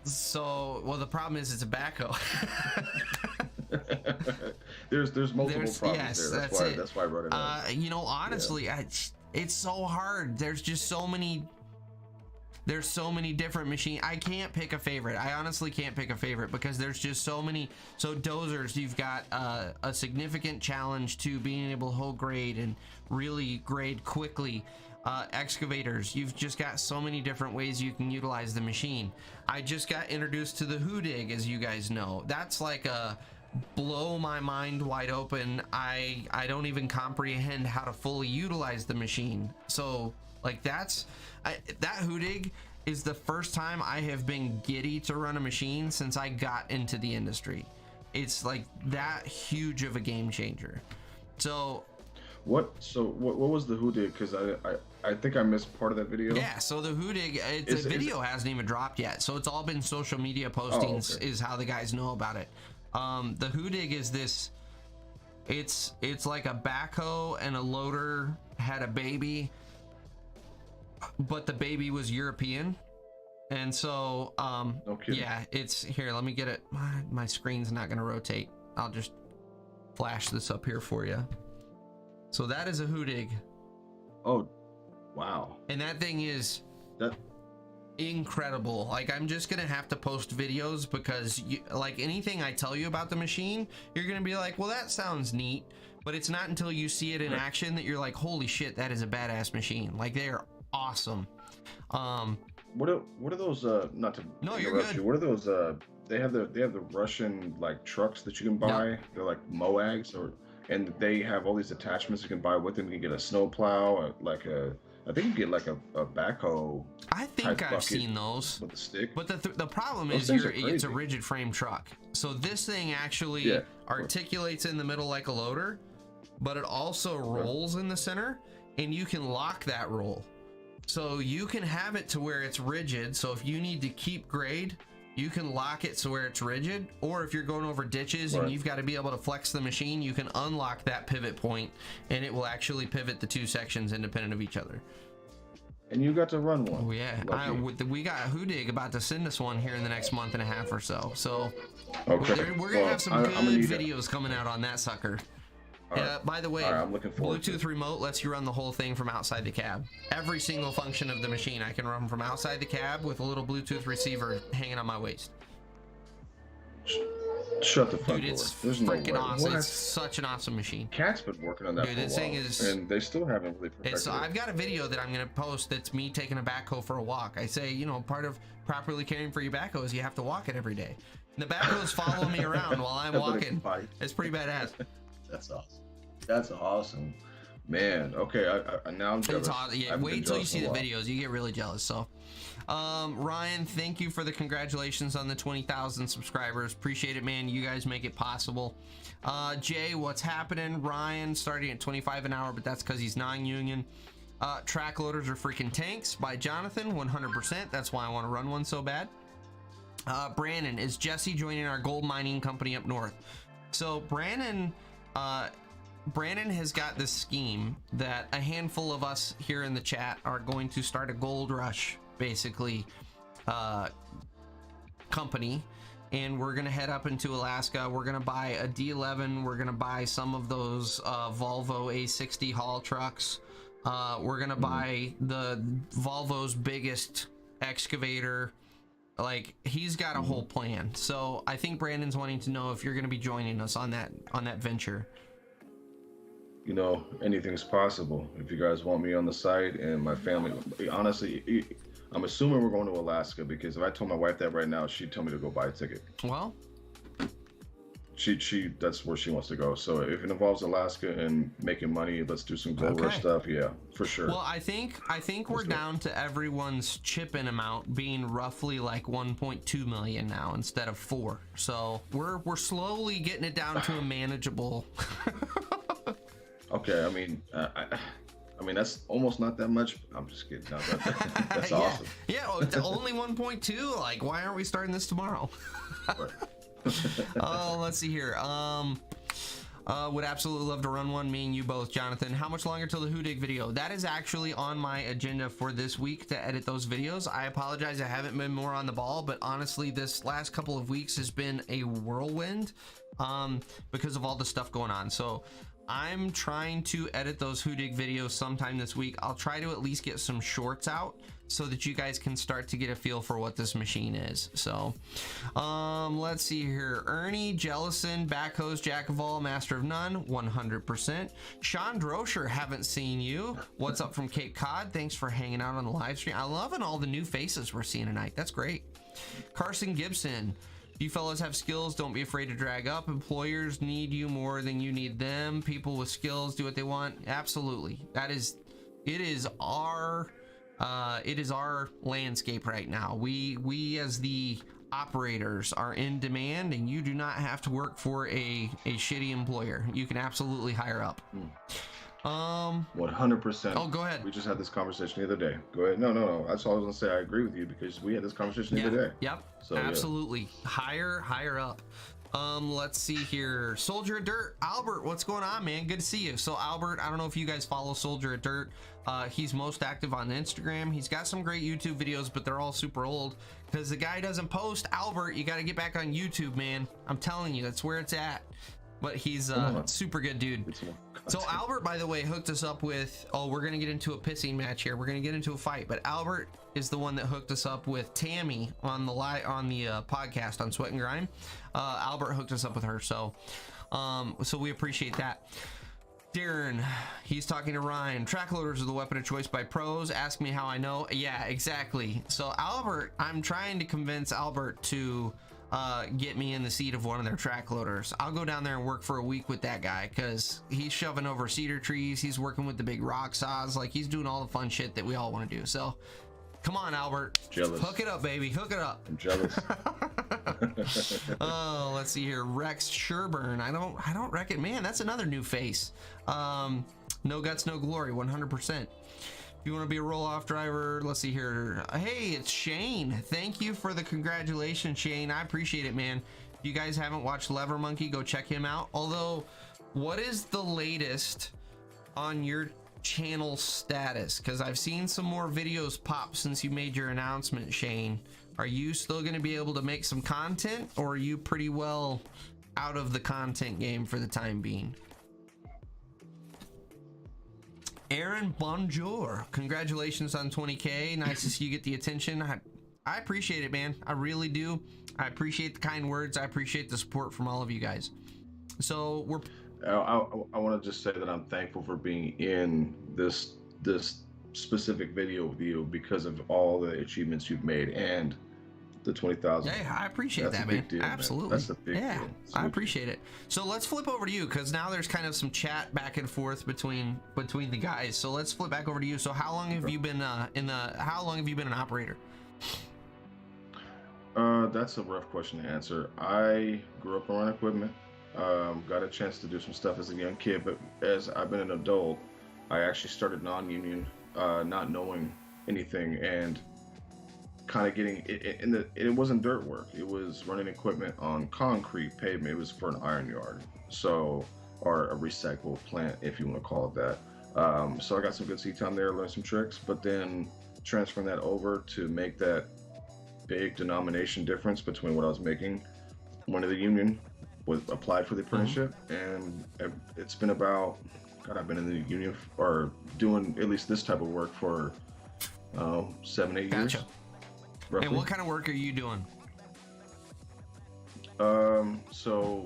S1: So, well, the problem is it's a backhoe.
S2: there's multiple problems
S1: yes,
S2: there. That's why I wrote it out.
S1: You know, honestly, it's so hard. There's just so many. There's so many different machines. I can't pick a favorite. I honestly can't pick a favorite because there's just so many. So dozers, you've got a significant challenge to being able to hold grade and really grade quickly. Excavators, you've just got so many different ways you can utilize the machine. I just got introduced to the Hoodig, as you guys know. That's like a blow my mind wide open. I don't even comprehend how to fully utilize the machine. So like that Hoodig is the first time I have been giddy to run a machine since I got into the industry. It's like that huge of a game changer. So
S2: what was the Hoodig? Because I think I missed part of that video.
S1: Yeah, so the Hoodig, the video hasn't even dropped yet, so it's all been social media postings. Is how the guys know about it. The Hoodig is this. It's like a backhoe and a loader had a baby, but the baby was European, and so
S2: no kidding.
S1: Yeah, it's here. Let me get it. My screen's not gonna rotate. I'll just flash this up here for you. So that is a Hoodig.
S2: Oh, wow.
S1: And that thing is incredible. Like, I'm just gonna have to post videos because like anything I tell you about the machine, you're gonna be like, well, that sounds neat, but it's not until you see it in action that you're like, holy shit, that is a badass machine. Like, they are awesome.
S2: What are those not to
S1: no, you're good.
S2: What are those they have the Russian like trucks that you can buy. Yep. They're like Moags, and they have all these attachments you can buy with them. You can get a snow plow, I think you get like a backhoe.
S1: I think I've seen those
S2: with a stick.
S1: But the problem is it's a rigid frame truck. So this thing actually articulates in the middle like a loader, but it also rolls in the center, and you can lock that roll. So you can have it to where it's rigid. So if you need to keep grade, you can lock it so where it's rigid, or if you're going over ditches and you've got to be able to flex the machine, you can unlock that pivot point and it will actually pivot the two sections independent of each other.
S2: And you got to run one.
S1: Oh yeah, we got Hoodig about to send us one here in the next month and a half or so. So we're gonna have some good videos coming out on that sucker. By the way,
S2: I'm looking forward
S1: Bluetooth remote lets you run the whole thing from outside the cab. Every single function of the machine I can run from outside the cab with a little Bluetooth receiver hanging on my waist.
S2: Shut the fuck
S1: Dude, it's
S2: freaking
S1: awesome. It's such an awesome machine.
S2: Cat's been working on that for a while, and they still haven't really perfected it.
S1: I've got a video that I'm going to post that's me taking a backhoe for a walk. I say, you know, part of properly caring for your backhoe is you have to walk it every day. And the backhoe's following me around while I'm walking. It's pretty badass.
S2: That's awesome. That's awesome. Man, okay, now I'm jealous.
S1: It's hot. Yeah, wait till you see the videos. You get really jealous. So, Ryan, thank you for the congratulations on the 20,000 subscribers. Appreciate it, man. You guys make it possible. Jay, what's happening? Ryan starting at 25 an hour, but that's because he's non-union. Track loaders are freaking tanks by Jonathan, 100%. That's why I want to run one so bad. Brandon, is Jesse joining our gold mining company up north? So Brandon has got this scheme that a handful of us here in the chat are going to start a gold rush, basically, company, and we're gonna head up into Alaska. We're gonna buy a D11. We're gonna buy some of those Volvo A60 haul trucks. We're gonna buy the Volvo's biggest excavator. Like, he's got a whole plan. So I think Brandon's wanting to know if you're gonna be joining us on that venture.
S2: You know, anything's possible. If you guys want me on the site and my family, honestly, I'm assuming we're going to Alaska, because if I told my wife that right now, she'd tell me to go buy a ticket. Well, she that's where she wants to go. So if it involves Alaska and making money, let's do some gold rush stuff. Yeah, for sure. Well,
S1: I think we're down to everyone's chip-in amount being roughly like 1.2 million now instead of 4. So we're slowly getting it down to a manageable.
S2: Okay, I mean, that's almost not that much. I'm just kidding. No, that's awesome.
S1: Yeah, well, it's only 1.2. Like, why aren't we starting this tomorrow? Oh, let's see here. Would absolutely love to run one. Me and you both, Jonathan. How much longer till the Hoodig video? That is actually on my agenda for this week, to edit those videos. I apologize, I haven't been more on the ball, but honestly, this last couple of weeks has been a whirlwind because of all the stuff going on. So I'm trying to edit those Hoodig videos sometime this week. I'll try to at least get some shorts out so that you guys can start to get a feel for what this machine is. So let's see here. Ernie Jellison, backhoes, jack of all, master of none, 100%. Sean Drosher, haven't seen you. What's up from Cape Cod? Thanks for hanging out on the live stream. I'm loving all the new faces we're seeing tonight. That's great. Carson Gibson, you fellas have skills, don't be afraid to drag up. Employers need you more than you need them. People with skills do what they want. Absolutely. It is our landscape right now. We as the operators are in demand, and you do not have to work for a shitty employer. You can absolutely hire up.
S2: 100%.
S1: Oh, go ahead.
S2: We just had this conversation the other day. Go ahead. No. That's all I was gonna say. I agree with you, because we had this conversation the other day.
S1: Yep. So absolutely. Yeah. Hire up. Let's see here. Soldier of Dirt, Albert, what's going on, man? Good to see you. So Albert, I don't know if you guys follow Soldier of Dirt. He's most active on Instagram. He's got some great YouTube videos, but they're all super old because the guy doesn't post. Albert, you got to get back on YouTube, man. I'm telling you, that's where it's at. But he's super good dude. So Albert, by the way, hooked us up with, we're gonna get into a pissing match here. We're gonna get into a fight, but Albert is the one that hooked us up with Tammy on the podcast on Sweat Grime. Albert hooked us up with her, so we appreciate that. Darren, he's talking to Ryan. Track loaders are the weapon of choice by pros. Ask me how I know. Yeah, exactly. So Albert, I'm trying to convince Albert to get me in the seat of one of their track loaders. I'll go down there and work for a week with that guy, because he's shoving over cedar trees, he's working with the big rock saws, like he's doing all the fun shit that we all want to do. So come on, Albert.
S2: Jealous.
S1: Hook it up, baby. Hook it up.
S2: I'm jealous.
S1: Oh, let's see here. Rex Sherburne. I don't reckon, man, that's another new face. No guts, no glory, 100%. You want to be a roll-off driver? Let's see here. Hey, it's Shane. Thank you for the congratulations, Shane. I appreciate it, man. If you guys haven't watched Lever Monkey, go check him out. Although, what is the latest on your channel status? Because I've seen some more videos pop since you made your announcement, Shane. Are you still going to be able to make some content, or are you pretty well out of the content game for the time being? Aaron, bonjour. Congratulations on 20K. Nice to see you get the attention. I appreciate it, man. I really do. I appreciate the kind words. I appreciate the support from all of you guys. So we're...
S2: I want to just say that I'm thankful for being in this specific video with you, because of all the achievements you've made and the 20,000.
S1: Hey, I appreciate that,
S2: a
S1: man.
S2: big deal,
S1: Absolutely.
S2: Man. That's a big deal.
S1: I appreciate it. So let's flip over to you, because now there's kind of some chat back and forth between the guys. So let's flip back over to you. So how long have you been how long have you been an operator?
S2: That's a rough question to answer. I grew up around equipment. Got a chance to do some stuff as a young kid, but as I've been an adult, I actually started non-union, not knowing anything, and kind of getting it. It wasn't dirt work. It was running equipment on concrete pavement. It was for an iron yard, so, or a recycle plant, if you want to call it that. So I got some good seat time there, learned some tricks, but then transferring that over to make that big denomination difference between what I was making when the union was applied for the apprenticeship, and it's been about, God, I've been in the union or doing at least this type of work for 7-8 years.
S1: Gotcha.
S2: Roughly.
S1: And what kind of work are you doing?
S2: So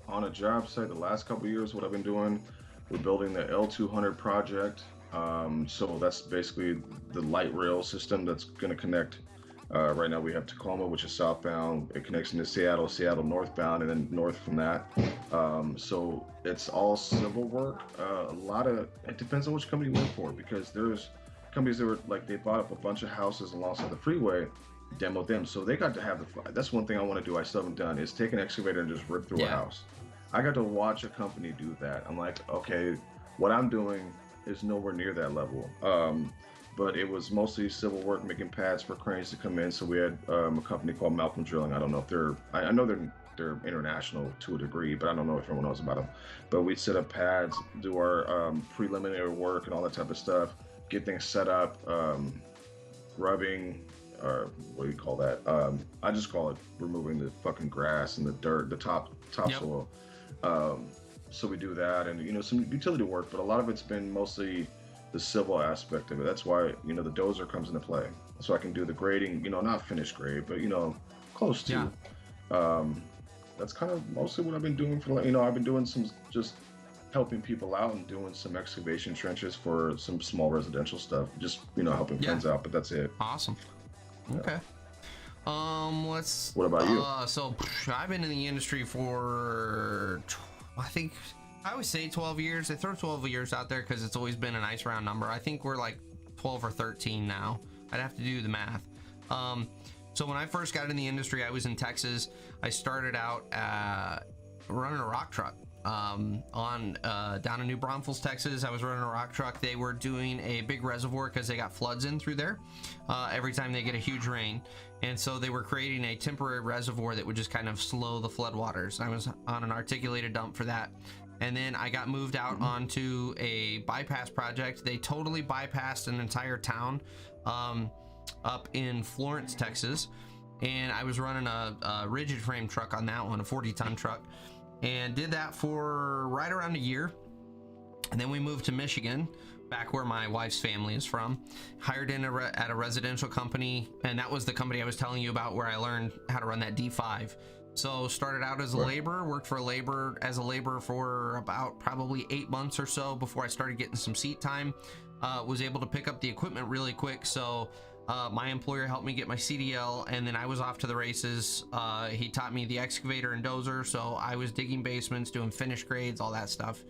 S2: on a job site, the last couple of years, what I've been doing, we're building the L200 project. So that's basically the light rail system that's going to connect. Right now we have Tacoma, which is southbound. It connects into Seattle, Seattle northbound, and then north from that. So it's all civil work. It depends on which company you work for, because there's companies that were like, they bought up a bunch of houses alongside the freeway, demoed them. So they got to have that's one thing I want to do, I still haven't done, is take an excavator and just rip through a house. I got to watch a company do that. I'm like, okay, what I'm doing is nowhere near that level. But it was mostly civil work, making pads for cranes to come in. So we had a company called Malcolm Drilling. I don't know if I know they're international to a degree, but I don't know if everyone knows about them. But we'd set up pads, do our preliminary work and all that type of stuff, get things set up, grubbing, or what do you call that? I just call it removing the fucking grass and the dirt, the topsoil. So we do that, and some utility work, but a lot of it's been mostly the civil aspect of it. That's why the dozer comes into play, so I can do the grading, not finished grade, but close to. That's kind of mostly what I've been doing for, I've been doing some just helping people out and doing some excavation trenches for some small residential stuff, just helping friends out, but that's it.
S1: Awesome. Okay.
S2: What about you?
S1: So I've been in the industry for, I think, I always say 12 years. I throw 12 years out there because it's always been a nice round number. I think we're like 12 or 13 now. I'd have to do the math. So when I first got in the industry, I was in Texas. I started out running a rock truck down in New Braunfels, Texas. I was running a rock truck. They were doing a big reservoir because they got floods in through there every time they get a huge rain. And so they were creating a temporary reservoir that would just kind of slow the floodwaters. I was on an articulated dump for that. And then I got moved out onto a bypass project. They totally bypassed an entire town up in Florence, Texas. And I was running a rigid frame truck on that one, a 40-ton truck. And did that for right around a year. And then we moved to Michigan, back where my wife's family is from. Hired in at a residential company. And that was the company I was telling you about where I learned how to run that D5. So started out as a laborer, worked for as a laborer for about probably 8 months or so before I started getting some seat time. Was able to pick up the equipment really quick. So my employer helped me get my CDL, and then I was off to the races. He taught me the excavator and dozer. So I was digging basements, doing finish grades, all that stuff.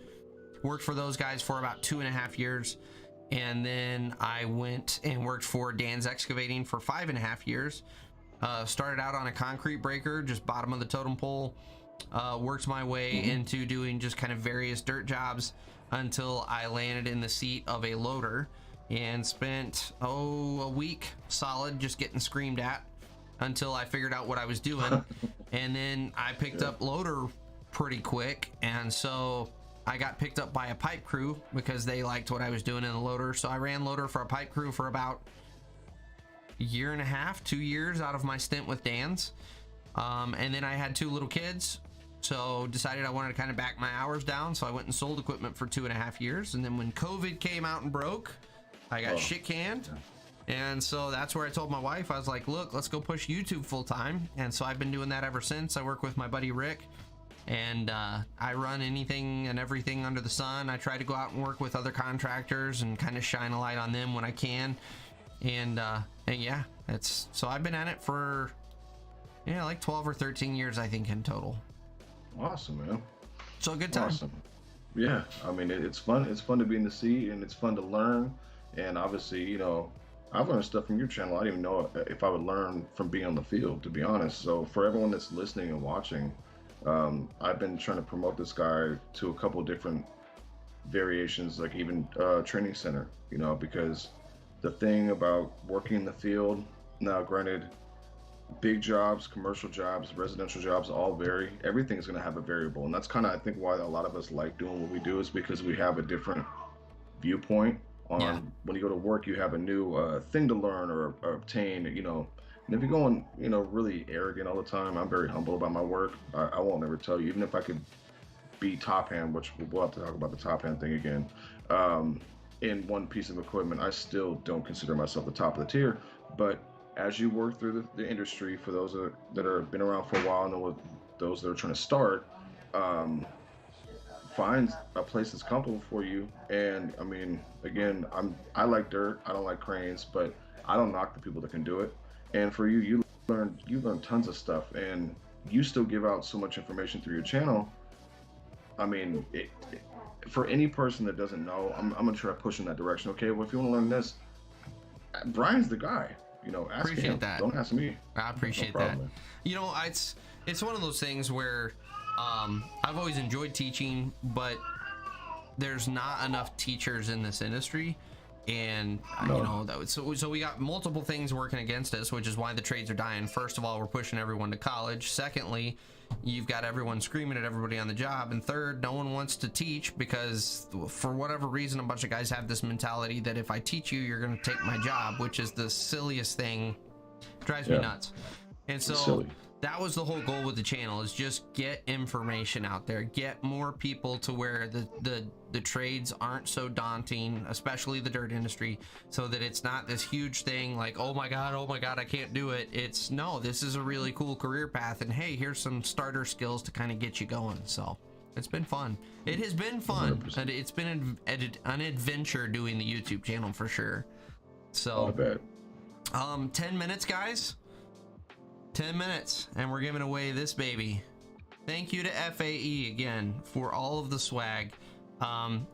S1: Worked for those guys for about 2.5 years. And then I went and worked for Dan's Excavating for 5.5 years. Started out on a concrete breaker, just bottom of the totem pole. Worked my way into doing just kind of various dirt jobs until I landed in the seat of a loader and spent a week solid just getting screamed at until I figured out what I was doing. And then I picked up loader pretty quick, and so I got picked up by a pipe crew because they liked what I was doing in the loader. So I ran loader for a pipe crew for about a year and a half, 2 years out of my stint with Dan's. And then I had 2 little kids, so decided I wanted to kind of back my hours down. So I went and sold equipment for 2.5 years. And then when COVID came out and broke, I got shit canned. And so that's where I told my wife, I was like, look, let's go push YouTube full time. And so I've been doing that ever since. I work with my buddy Rick, and I run anything and everything under the sun. I try to go out and work with other contractors and kind of shine a light on them when I can. And yeah, so I've been at it for Yeah, like 12 or 13 years, I think, in total.
S2: Awesome, man.
S1: So a good time.
S2: Awesome. Yeah, I mean, it's fun. It's fun to be in the sea, and it's fun to learn. And obviously, you know, I've learned stuff from your channel. I didn't even know if I would learn from being on the field, to be honest. So for everyone that's listening and watching, I've been trying to promote this guy to a couple different variations, like even training center, you know, because the thing about working in the field, now granted, big jobs, commercial jobs, residential jobs all vary. Everything is going to have a variable, and that's kind of, I think, why a lot of us like doing what we do, is because we have a different viewpoint on when you go to work. You have a new thing to learn or obtain, you know. And if you're going, you know, really arrogant all the time, I'm very humble about my work. I won't ever tell you, even if I could be top hand, which we'll have to talk about the top hand thing again, in one piece of equipment, I still don't consider myself the top of the tier. But as you work through the industry, for those that are been around for a while, and those that are trying to start, find a place that's comfortable for you. And I mean, again, I like dirt, I don't like cranes, but I don't knock the people that can do it. And for you, you learn tons of stuff, and you still give out so much information through your channel. I mean, for any person that doesn't know, I'm gonna try to push in that direction. Okay, well, if you want to learn this, Brian's the guy. You know, ask him.
S1: That.
S2: Don't ask me.
S1: I appreciate that. You know, it's one of those things where I've always enjoyed teaching, but there's not enough teachers in this industry. And you know, so we got multiple things working against us, which is why the trades are dying. First of all, we're pushing everyone to college. Secondly, you've got everyone screaming at everybody on the job. And third, no one wants to teach because for whatever reason, a bunch of guys have this mentality that if I teach you, you're going to take my job, which is the silliest thing. It drives me nuts. And so that was the whole goal with the channel, is just get information out there, get more people to where the trades aren't so daunting, especially the dirt industry, so that it's not this huge thing like, oh my god, I can't do it. It's no, this is a really cool career path, and hey, here's some starter skills to kind of get you going. So it's been fun. It has been fun. 100%. And it's been an adventure doing the YouTube channel for sure. So
S2: I bet.
S1: 10 minutes, guys. 10 minutes, and we're giving away this baby. Thank you to FAE again for all of the swag.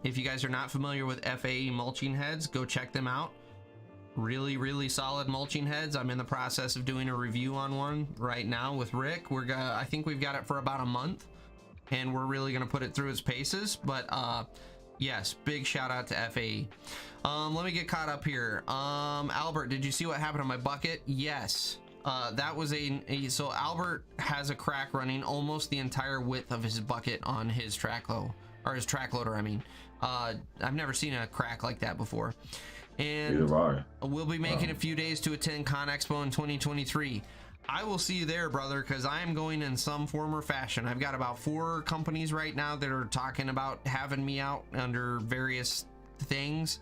S1: If you guys are not familiar with FAE mulching heads, go check them out. Really solid mulching heads. I'm in the process of doing a review on one right now with Rick. I think we've got it for about a month, and we're really gonna put it through its paces. But yes, big shout out to FAE. Let me get caught up here. Albert, did you see what happened to my bucket? Yes. That was so Albert has a crack running almost the entire width of his bucket on his track loader. I mean, I've never seen a crack like that before. And we'll be making a few days to attend Con Expo in 2023. I will see you there, brother, because I am going in some form or fashion. I've got about 4 companies right now that are talking about having me out under various things.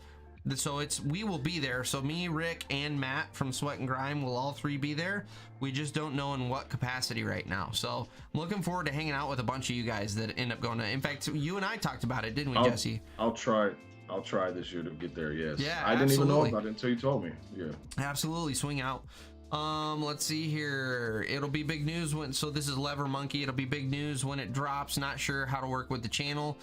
S1: So we will be there. So me, Rick, and Matt from Sweat and Grime will all 3 be there. We just don't know in what capacity right now. So I'm looking forward to hanging out with a bunch of you guys that end up going to. In fact, you and I talked about it, didn't we, Jesse?
S2: I'll try this year to get there. Yes.
S1: Yeah.
S2: I didn't even know about it until you told me. Yeah.
S1: Absolutely, swing out. Let's see here. It'll be big news so this is Lever Monkey. It'll be big news when it drops. Not sure how to work with the channel.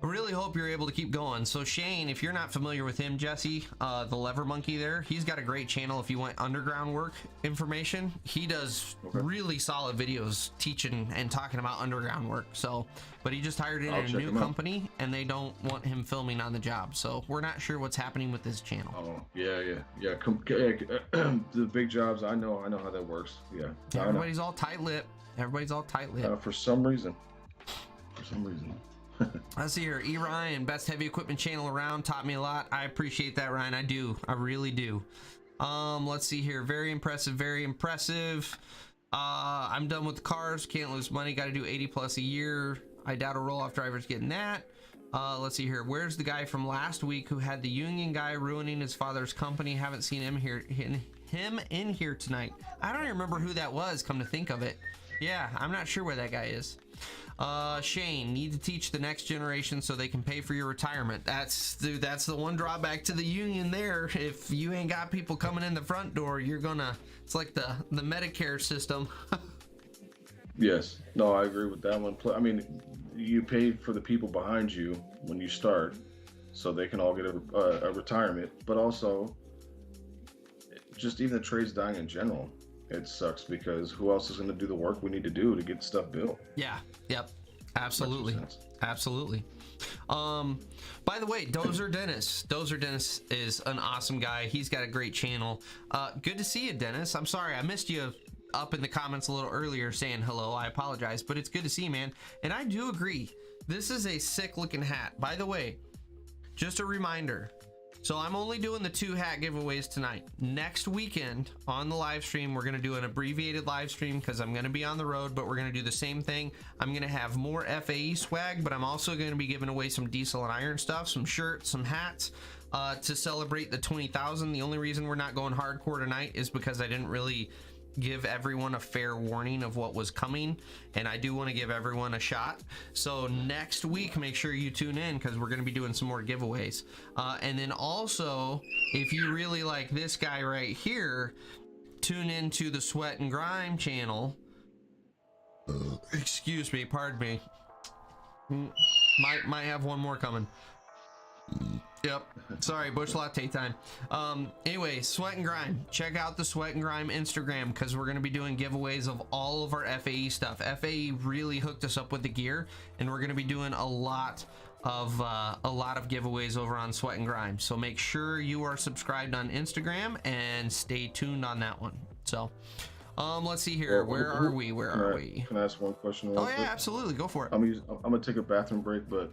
S1: I really hope you're able to keep going. So Shane, if you're not familiar with him, Jesse, the Lever Monkey there, he's got a great channel if you want underground work information. He does really solid videos teaching and talking about underground work. So, but he just hired in a new company and they don't want him filming on the job. So we're not sure what's happening with this channel.
S2: Oh, yeah. The big jobs, I know how that works. Yeah.
S1: Everybody's all tight-lipped.
S2: For some reason.
S1: Let's see here. Ryan, best heavy equipment channel around, taught me a lot. I appreciate that, Ryan. I really do. Let's see here. Very impressive. I'm done with the cars, can't lose money, got to do 80 plus a year. I doubt a roll-off driver's getting that. Let's see here. Where's the guy from last week who had the union guy ruining his father's company? Haven't seen him him in here tonight. I don't even remember who that was, come to think of it. Yeah, I'm not sure where that guy is. Shane, need to teach the next generation so they can pay for your retirement. That's the one drawback to the union there. If you ain't got people coming in the front door, you're gonna, it's like the Medicare system.
S2: Yes, no, I agree with that one. I mean, you pay for the people behind you when you start, so they can all get a retirement. But also, just even the trades dying in general, it sucks because who else is going to do the work we need to do to get stuff built?
S1: Yeah. Yep. Absolutely. Absolutely. By the way, Dozer Dennis is an awesome guy. He's got a great channel. Good to see you, Dennis. I'm sorry I missed you up in the comments a little earlier saying hello. I apologize, but it's good to see you, man. And I do agree. This is a sick looking hat. By the way, just a reminder. So I'm only doing the 2 hat giveaways tonight. Next weekend on the live stream, we're going to do an abbreviated live stream because I'm going to be on the road, but we're going to do the same thing. I'm going to have more FAE swag, but I'm also going to be giving away some diesel and iron stuff, some shirts, some hats to celebrate the 20,000. The only reason we're not going hardcore tonight is because I didn't really give everyone a fair warning of what was coming, and I do want to give everyone a shot. So next week, make sure you tune in because we're going to be doing some more giveaways. And then also, if you really like this guy right here, tune into the Sweat and Grime channel. Excuse me, pardon me. Might have one more coming. Yep. Sorry, bush latte time. Anyway, Sweat and Grime. Check out the Sweat and Grime Instagram because we're going to be doing giveaways of all of our FAE stuff. FAE really hooked us up with the gear, and we're going to be doing a lot of giveaways over on Sweat and Grime. So make sure you are subscribed on Instagram and stay tuned on that one. So, let's see here. Where are we?
S2: Can I ask one question?
S1: Oh yeah, absolutely. Go for it.
S2: I'm gonna take a bathroom break, but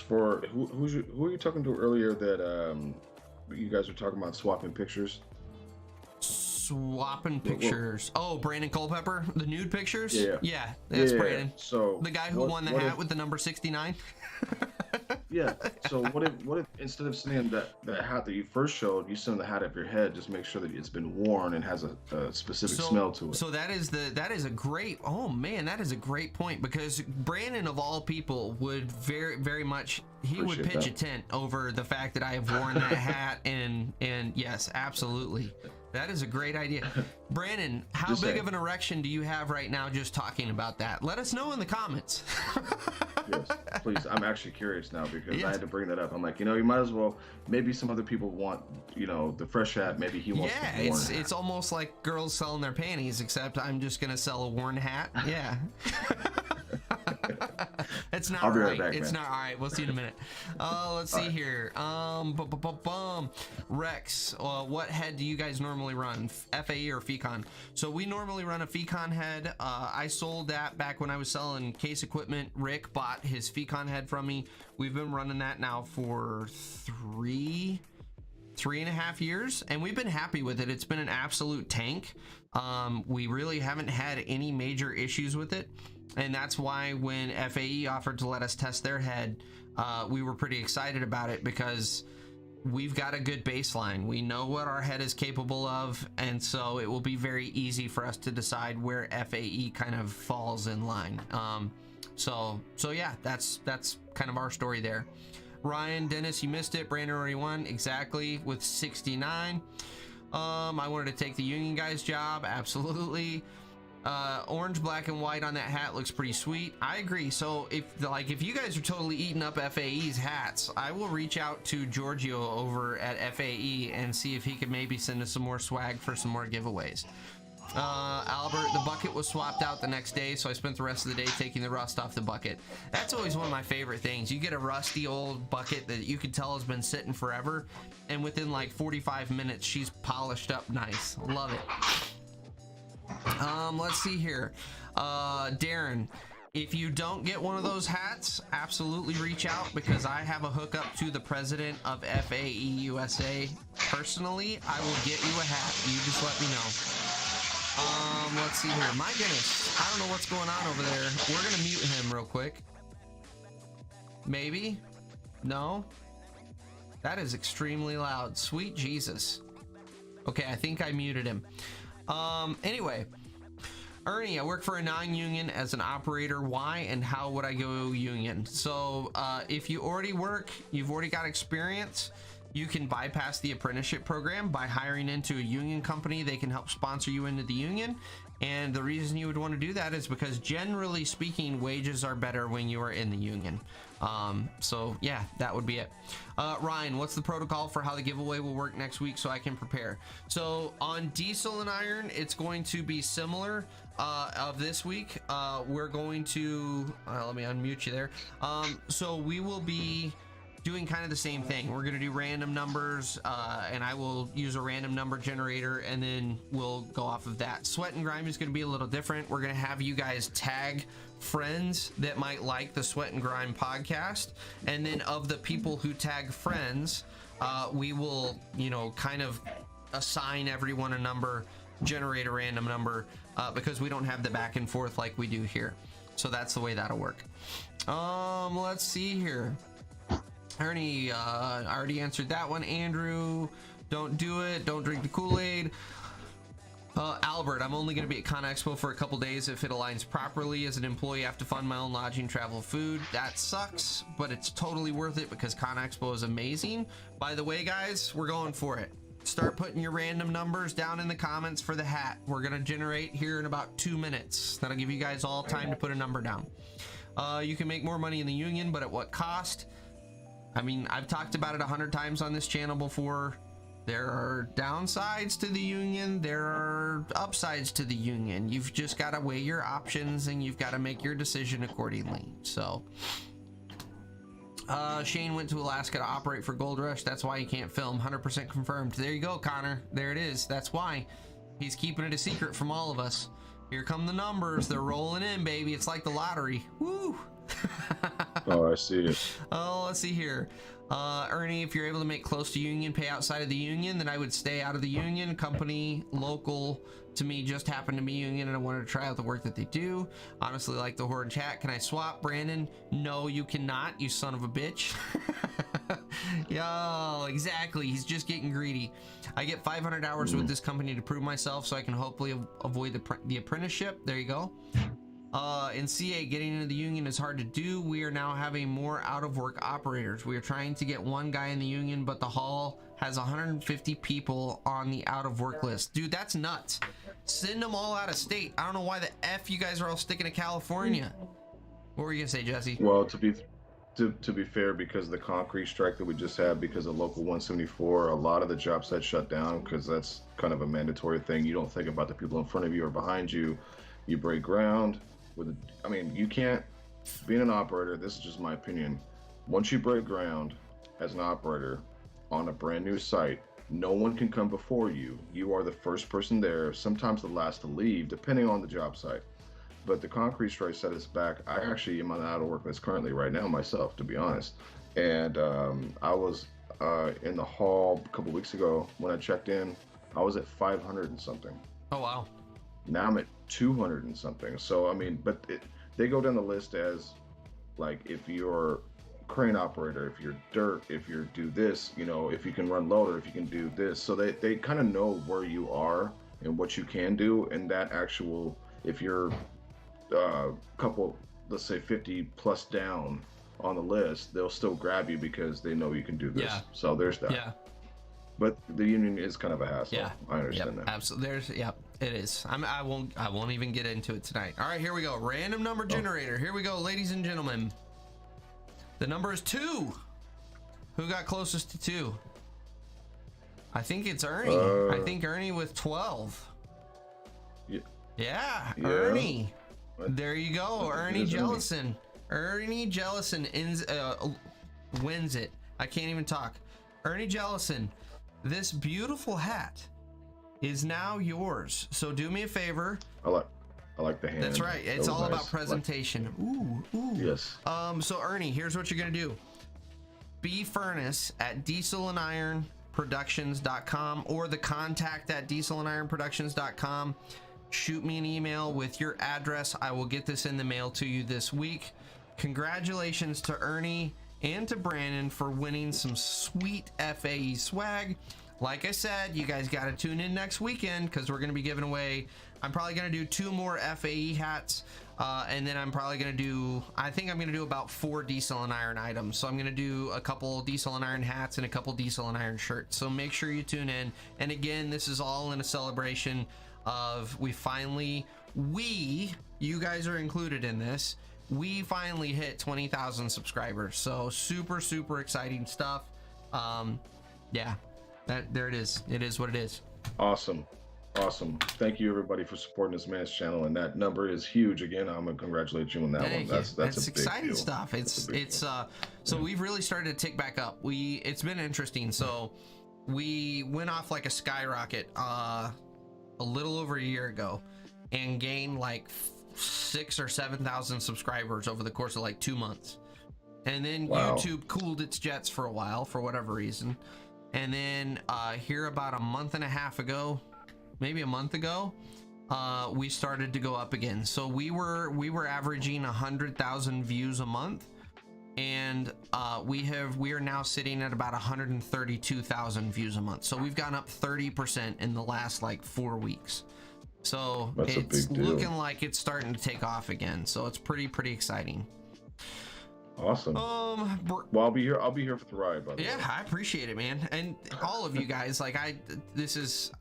S2: for who are you talking to earlier that you guys were talking about swapping pictures?
S1: Swapping pictures. Oh, Brandon Culpepper, the nude pictures. Yeah, that's Brandon.
S2: So
S1: the guy who won the hat with the number 69.
S2: Yeah. So what if instead of sending that hat that you first showed, you send the hat up your head? Just make sure that it's been worn and has a specific smell to it.
S1: So that is a great. Oh man, that is a great point because Brandon of all people would very much would pitch a tent over the fact that I have worn that hat and yes, absolutely. That is a great idea. Brandon, how big of an erection do you have right now just talking about that? Let us know in the comments.
S2: Yes, please. I'm actually curious now because I had to bring that up. I'm like, you might as well. Maybe some other people want, the fresh hat. Maybe he wants the worn hat. It's
S1: almost like girls selling their panties, except I'm just going to sell a worn hat. Yeah. It's not right. Back, it's not all right. We'll see in a minute. Let's see here. Rex, what head do you guys normally run? FAE or Fecon? So we normally run a Fecon head. I sold that back when I was selling case equipment. Rick bought his Fecon head from me. We've been running that now for 3.5 years, and we've been happy with it. It's been an absolute tank. We really haven't had any major issues with it. And that's why when FAE offered to let us test their head, we were pretty excited about it because we've got a good baseline. We know what our head is capable of, and so it will be very easy for us to decide where FAE kind of falls in line. So yeah, that's kind of our story there. Ryan, Dennis, you missed it. Brandon already won exactly with 69. I wanted to take the union guy's job. Absolutely. Orange, black, and white on that hat looks pretty sweet. I agree. So if you guys are totally eating up FAE's hats, I will reach out to Giorgio over at FAE and see if he could maybe send us some more swag for some more giveaways. Albert, the bucket was swapped out the next day, so I spent the rest of the day taking the rust off the bucket. That's always one of my favorite things. You get a rusty old bucket that you can tell has been sitting forever, and within like 45 minutes she's polished up nice. Love it. Let's see here. Darren, if you don't get one of those hats, absolutely reach out because I have a hookup to the president of FAE USA. Personally, I will get you a hat. You just let me know. Let's see here. My goodness, I don't know what's going on over there. We're gonna mute him real quick. Maybe? No? That is extremely loud. Sweet Jesus. Okay, I think I muted him. Anyway, Ernie, I work for a non-union as an operator. Why and how would I go union? So if you already work, you've already got experience, you can bypass the apprenticeship program by hiring into a union company. They can help sponsor you into the union. And the reason you would want to do that is because generally speaking, wages are better when you are in the union. So yeah, that would be it. Ryan, what's the protocol for how the giveaway will work next week so I can prepare? So on Diesel and Iron, it's going to be similar of this week. We're going to, let me unmute you there. So we will be doing kind of the same thing. We're going to do random numbers, and I will use a random number generator, and then we'll go off of that. Sweat and Grime is going to be a little different. We're going to have you guys tag friends that might like the Sweat and Grime podcast, and then of the people who tag friends, we will, you know, kind of assign everyone a number, generate a random number, because we don't have the back and forth like we do here. So that's the way that'll work. Let's see here. Ernie, I already answered that one. Andrew, don't do it. Don't drink the Kool-Aid. Albert, I'm only going to be at Con Expo for a couple days if it aligns properly. As an employee, I have to fund my own lodging, travel, food. That sucks, but it's totally worth it because Con Expo is amazing. By the way, guys, we're going for it. Start putting your random numbers down in the comments for the hat. We're going to generate here in about 2 minutes. That'll give you guys all time to put a number down. You can make more money in the union, but at what cost? I mean, I've talked about it 100 times on this channel before. There are downsides to the union. There are upsides to the union. You've just got to weigh your options and you've got to make your decision accordingly. So, Shane went to Alaska to operate for Gold Rush. That's why he can't film. 100% confirmed. There you go, Connor. There it is. That's why. He's keeping it a secret from all of us. Here come the numbers. They're rolling in, baby. It's like the lottery. Woo!
S2: Oh, I see it.
S1: Oh, let's see here. Ernie, if you're able to make close to union, pay outside of the union, then I would stay out of the union. Company local to me just happened to be union and I wanted to try out the work that they do. Honestly, like the Horde chat. Can I swap, Brandon? No, you cannot, you son of a bitch. Yo, exactly. He's just getting greedy. I get 500 hours with this company to prove myself so I can hopefully avoid the apprenticeship. There you go. In CA, getting into the union is hard to do. We are now having more out-of-work operators. We are trying to get one guy in the union, but the hall has 150 people on the out-of-work list. Dude, that's nuts. Send them all out of state. I don't know why the F you guys are all sticking to California. What were you gonna say, Jesse?
S2: Well, to be fair, because of the concrete strike that we just had, because of Local 174, a lot of the job sites shut down because that's kind of a mandatory thing. You don't think about the people in front of you or behind you. You break ground. I mean, you can't, being an operator, this is just my opinion, once you break ground as an operator on a brand new site, no one can come before you. You are the first person there, sometimes the last to leave, depending on the job site. But the concrete strike set us back. I actually am on out of work list currently right now myself, to be honest. And I was in the hall a couple weeks ago when I checked in. I was at 500 and something.
S1: Oh, wow.
S2: Now I'm at 200 and something. So I mean, but they go down the list as like, if you're crane operator, if you're dirt, if you do this, you know, if you can run loader, if you can do this. So they kind of know where you are and what you can do, and that actual, if you're couple, let's say 50 plus down on the list, they'll still grab you because they know you can do this.
S1: Yeah.
S2: So there's that.
S1: Yeah.
S2: But the union is kind of a hassle.
S1: Yeah,
S2: I understand that.
S1: Absolutely. It is. I won't even get into it tonight. All right, here we go. Random number generator. Here we go, ladies and gentlemen. The number is 2. Who got closest to 2? I think it's Ernie. I think Ernie with 12. Yeah, Ernie. There you go, Ernie Jellison. Ernie Jellison wins it. I can't even talk. Ernie Jellison. This beautiful hat is now yours. So do me a favor.
S2: I like the hand.
S1: That's right. It's all about presentation. Ooh.
S2: Yes.
S1: So Ernie, here's what you're gonna do. Be Furnace at dieselandironproductions.com or the contact at dieselandironproductions.com. Shoot me an email with your address. I will get this in the mail to you this week. Congratulations to Ernie and to Brandon for winning some sweet FAE swag. like I said, you guys got to tune in next weekend because we're going to be giving away. I'm probably going to do 2 more FAE hats. And then I'm probably going to do, I think I'm going to do about 4 diesel and iron items. So I'm going to do a couple diesel and iron hats and a couple diesel and iron shirts. So make sure you tune in. And again, this is all in a celebration of you guys are included in this. We finally hit 20,000 subscribers. So super, super exciting stuff. Yeah, there it is. It is what it is.
S2: Awesome. Thank you everybody for supporting this man's channel, and that number is huge. Again, I'm gonna congratulate you on that one. That's a
S1: exciting
S2: big deal.
S1: stuff. So we've really started to tick back up. It's been interesting. So we went off like a skyrocket a little over a year ago and gained like 6,000 or 7,000 subscribers over the course of like 2 months. And then YouTube cooled its jets for a while for whatever reason. And then here about a month and a half ago, maybe a month ago, we started to go up again. So we were averaging 100,000 views a month, and we are now sitting at about 132,000 views a month. So we've gone up 30% in the last like 4 weeks. So it's looking like it's starting to take off again. So it's pretty exciting.
S2: Awesome. Well, I'll be here for the ride, by the way.
S1: Yeah, I appreciate it, man. And all of you guys, this is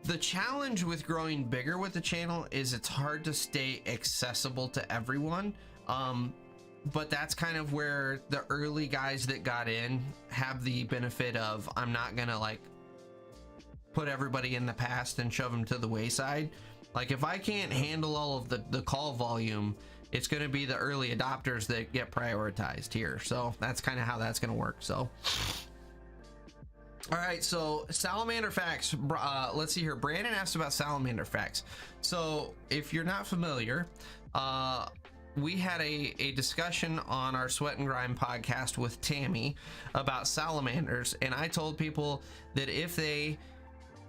S1: the challenge with growing bigger with the channel, is it's hard to stay accessible to everyone. But that's kind of where the early guys that got in have the benefit of, I'm not gonna like put everybody in the past and shove them to the wayside. Like if I can't handle all of the call volume, it's going to be the early adopters that get prioritized here. So that's kind of how that's going to work. So all right, so salamander facts. Let's see here. Brandon asked about salamander facts. So if you're not familiar, we had a discussion on our Sweat and Grime podcast with Tammy about salamanders, and I told people that if they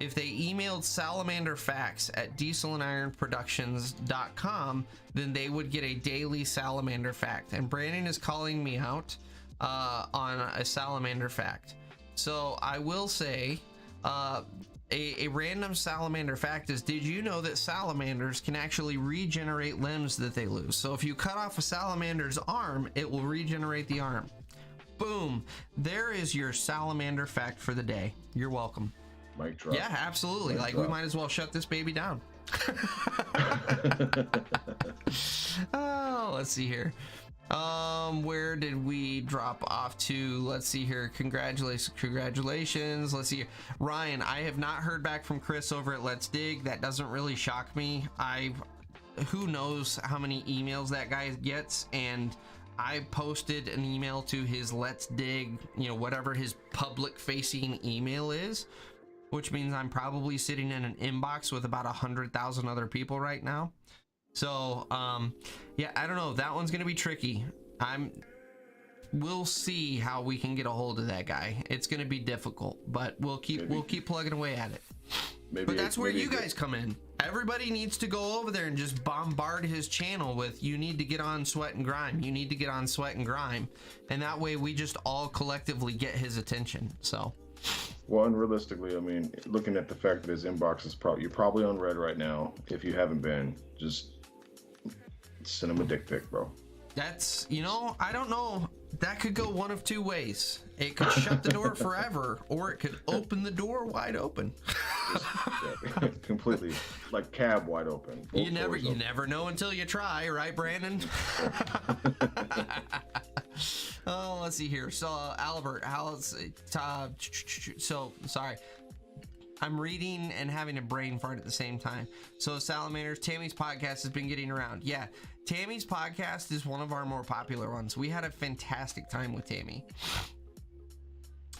S1: emailed salamander facts at dieselandironproductions.com, then they would get a daily salamander fact. And Brandon is calling me out on a salamander fact. So I will say a random salamander fact is, did you know that salamanders can actually regenerate limbs that they lose? So if you cut off a salamander's arm, it will regenerate the arm. Boom. There is your salamander fact for the day. You're welcome.
S2: Mic drop.
S1: Yeah, absolutely. Mic drop. We might as well shut this baby down. Oh, let's see here. Where did we drop off to? Let's see here. Congratulations. Let's see here. Ryan, I have not heard back from Chris over at Let's Dig. That doesn't really shock me. Who knows how many emails that guy gets, and I posted an email to his Let's Dig, whatever his public facing email is, which means I'm probably sitting in an inbox with about 100,000 other people right now. So, yeah, I don't know. That one's going to be tricky. We'll see how we can get a hold of that guy. It's going to be difficult, but we'll keep plugging away at it. But that's where you guys come in. Everybody needs to go over there and just bombard his channel with, you need to get on Sweat and Grime. You need to get on Sweat and Grime. And that way we just all collectively get his attention. So.
S2: Well, and realistically, I mean, looking at the fact that his inbox is you're probably on red right now. If you haven't been, just send him a dick pic, bro.
S1: That's, I don't know. That could go one of two ways. It could shut the door forever, or it could open the door wide open.
S2: Yeah, completely, like cab wide open.
S1: You never know until you try, right, Brandon? Oh, let's see here. So, Albert, sorry. I'm reading and having a brain fart at the same time. So, salamanders, Tammy's podcast has been getting around. Yeah, Tammy's podcast is one of our more popular ones. We had a fantastic time with Tammy.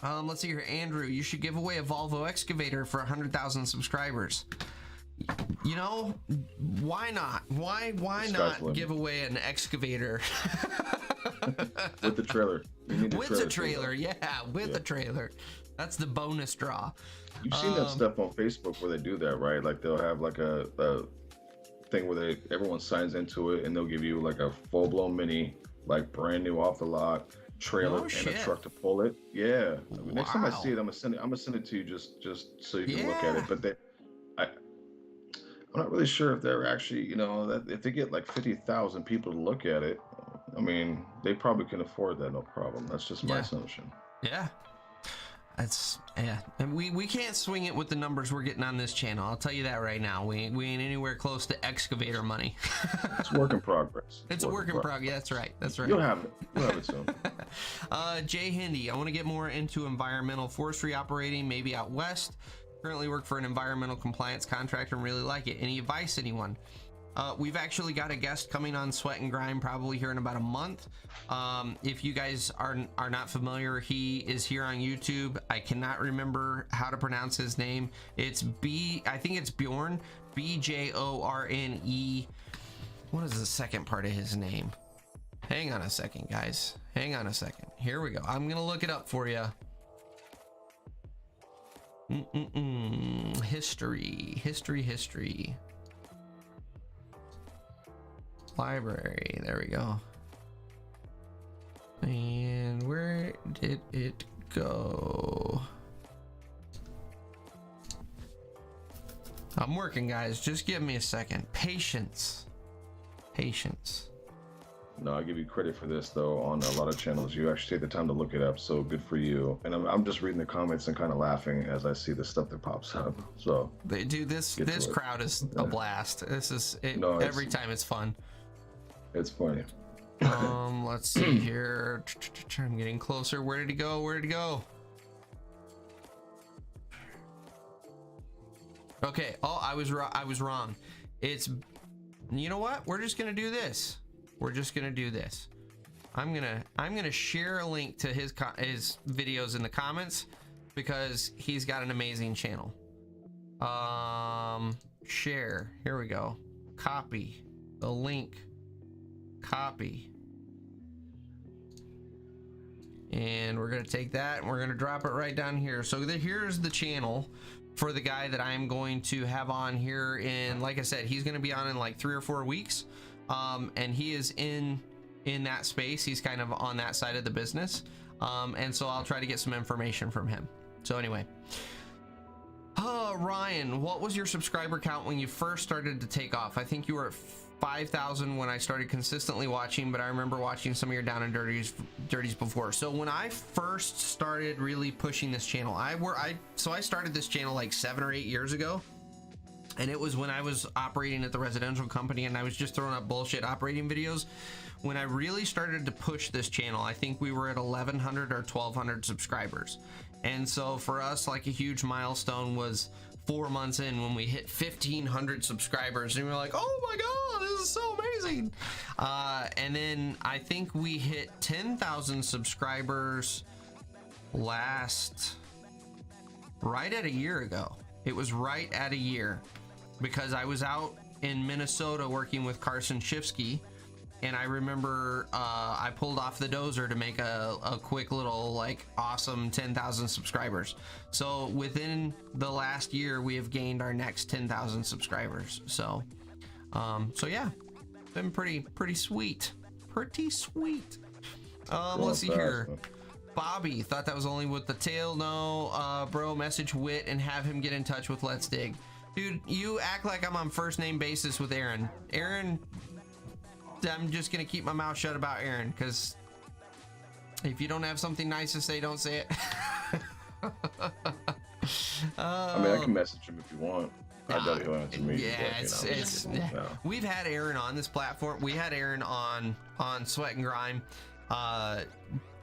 S1: Let's see here. Andrew, you should give away a Volvo excavator for 100,000 subscribers. Why not? Why not give away an excavator?
S2: With the trailer.
S1: With the trailer, yeah, with the trailer. That's the bonus draw.
S2: You've seen that stuff on Facebook where they do that, right? Like they'll have like a thing where everyone signs into it, and they'll give you like a full-blown mini, like brand new off the lot, trailer
S1: Oh,
S2: and
S1: shit.
S2: a truck to pull it. Yeah. I mean, next time I
S1: Wow.
S2: see it, I'm gonna send it to you just so you can look at
S1: Yeah.
S2: it. But I'm not really sure if they're actually, that if they get like 50,000 people to look at it, I mean, they probably can afford that, no problem. That's just my
S1: Yeah.
S2: assumption.
S1: Yeah. And we can't swing it with the numbers we're getting on this channel. I'll tell you that right now. We ain't anywhere close to excavator money.
S2: It's work in progress.
S1: It's a work in progress. Yeah, that's right. That's right.
S2: You'll have it. You'll have it soon.
S1: Jay Hindi, I want to get more into environmental forestry operating, maybe out west. Currently work for an environmental compliance contractor and really like it. Any advice, anyone? We've actually got a guest coming on Sweat and Grime probably here in about a month. If you guys are not familiar, he is here on YouTube. I cannot remember how to pronounce his name. I think it's Bjorn, Bjorne. What is the second part of his name? Hang on a second, guys. Hang on a second. Here we go. I'm gonna look it up for you. History. Library. There we go. And where did it go? I'm working, guys. Just give me a second. Patience.
S2: No, I give you credit for this though. On a lot of channels, you actually take the time to look it up. So good for you. And I'm just reading the comments and kind of laughing as I see the stuff that pops up. So
S1: They do this. This crowd is a blast. This is it,
S2: No,
S1: every time it's fun.
S2: It's funny.
S1: Let's see here. I'm getting closer. Where did he go? Okay. Oh, I was wrong. It's, you know what? We're just gonna do this. I'm gonna share a link to his videos in the comments because he's got an amazing channel. Share. Here we go. Copy the link. And we're gonna take that and we're gonna drop it right down here. So here's the channel for the guy that I'm going to have on here in, like I said, he's gonna be on in like 3 or 4 weeks. And he is in that space. He's kind of on that side of the business. And so I'll try to get some information from him. So anyway, Ryan, what was your subscriber count when you first started to take off? I think you were at 5,000 when I started consistently watching, but I remember watching some of your down and dirties before. So when I first started really pushing this channel, I started this channel like 7 or 8 years ago. And it was when I was operating at the residential company and I was just throwing up bullshit operating videos. When I really started to push this channel, I think we were at 1,100 or 1,200 subscribers. And so for us, like a huge milestone was 4 months in when we hit 1,500 subscribers and we were like, oh my God, this is so amazing. And then I think we hit 10,000 subscribers right at a year ago. It was right at a year because I was out in Minnesota working with Carson Shifsky, and I remember I pulled off the Dozer to make a quick little like awesome 10,000 subscribers. So within the last year, we have gained our next 10,000 subscribers. So yeah, been pretty sweet. Let's see here. Bobby thought that was only with the tail. No, bro, message Wit and have him get in touch with Let's Dig. Dude, you act like I'm on first name basis with Aaron. I'm just gonna keep my mouth shut about Aaron, because if you don't have something nice to say, don't say it.
S2: I mean, I can message him if you want. I doubt he'll answer me.
S1: Yeah, we've had Aaron on this platform. We had Aaron on Sweat and Grime.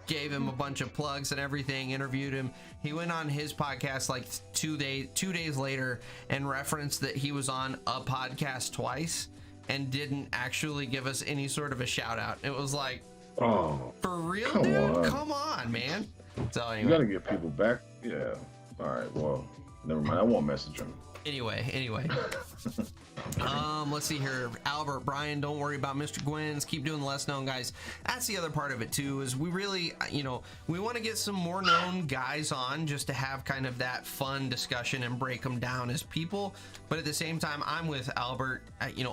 S1: Gave him a bunch of plugs and everything, interviewed him. He went on his podcast like 2 days later and referenced that he was on a podcast twice and didn't actually give us any sort of a shout out. It was like, oh, for real, dude? Come on, man. So anyway,
S2: you gotta get people back. Yeah. All right. Well, never mind. I won't message him.
S1: Anyway. Let's see here. Albert, Brian, don't worry about Mr. Gwyn's. Keep doing the less known guys. That's the other part of it too, is we really, we want to get some more known guys on just to have kind of that fun discussion and break them down as people. But at the same time, I'm with Albert.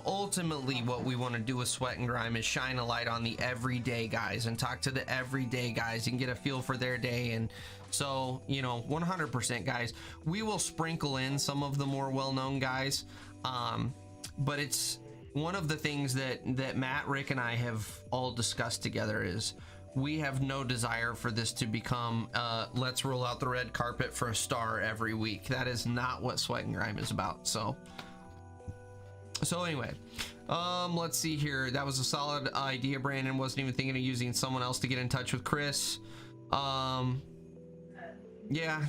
S1: Ultimately what we want to do with Sweat and Grime is shine a light on the everyday guys and talk to the everyday guys and get a feel for their day. And so, 100% guys, we will sprinkle in some of the more well-known guys. But it's one of the things that Matt, Rick, and I have all discussed together is we have no desire for this to become let's roll out the red carpet for a star every week. That is not what Sweat and Grime is about. So anyway, let's see here. That was a solid idea. Brandon wasn't even thinking of using someone else to get in touch with Chris. Yeah,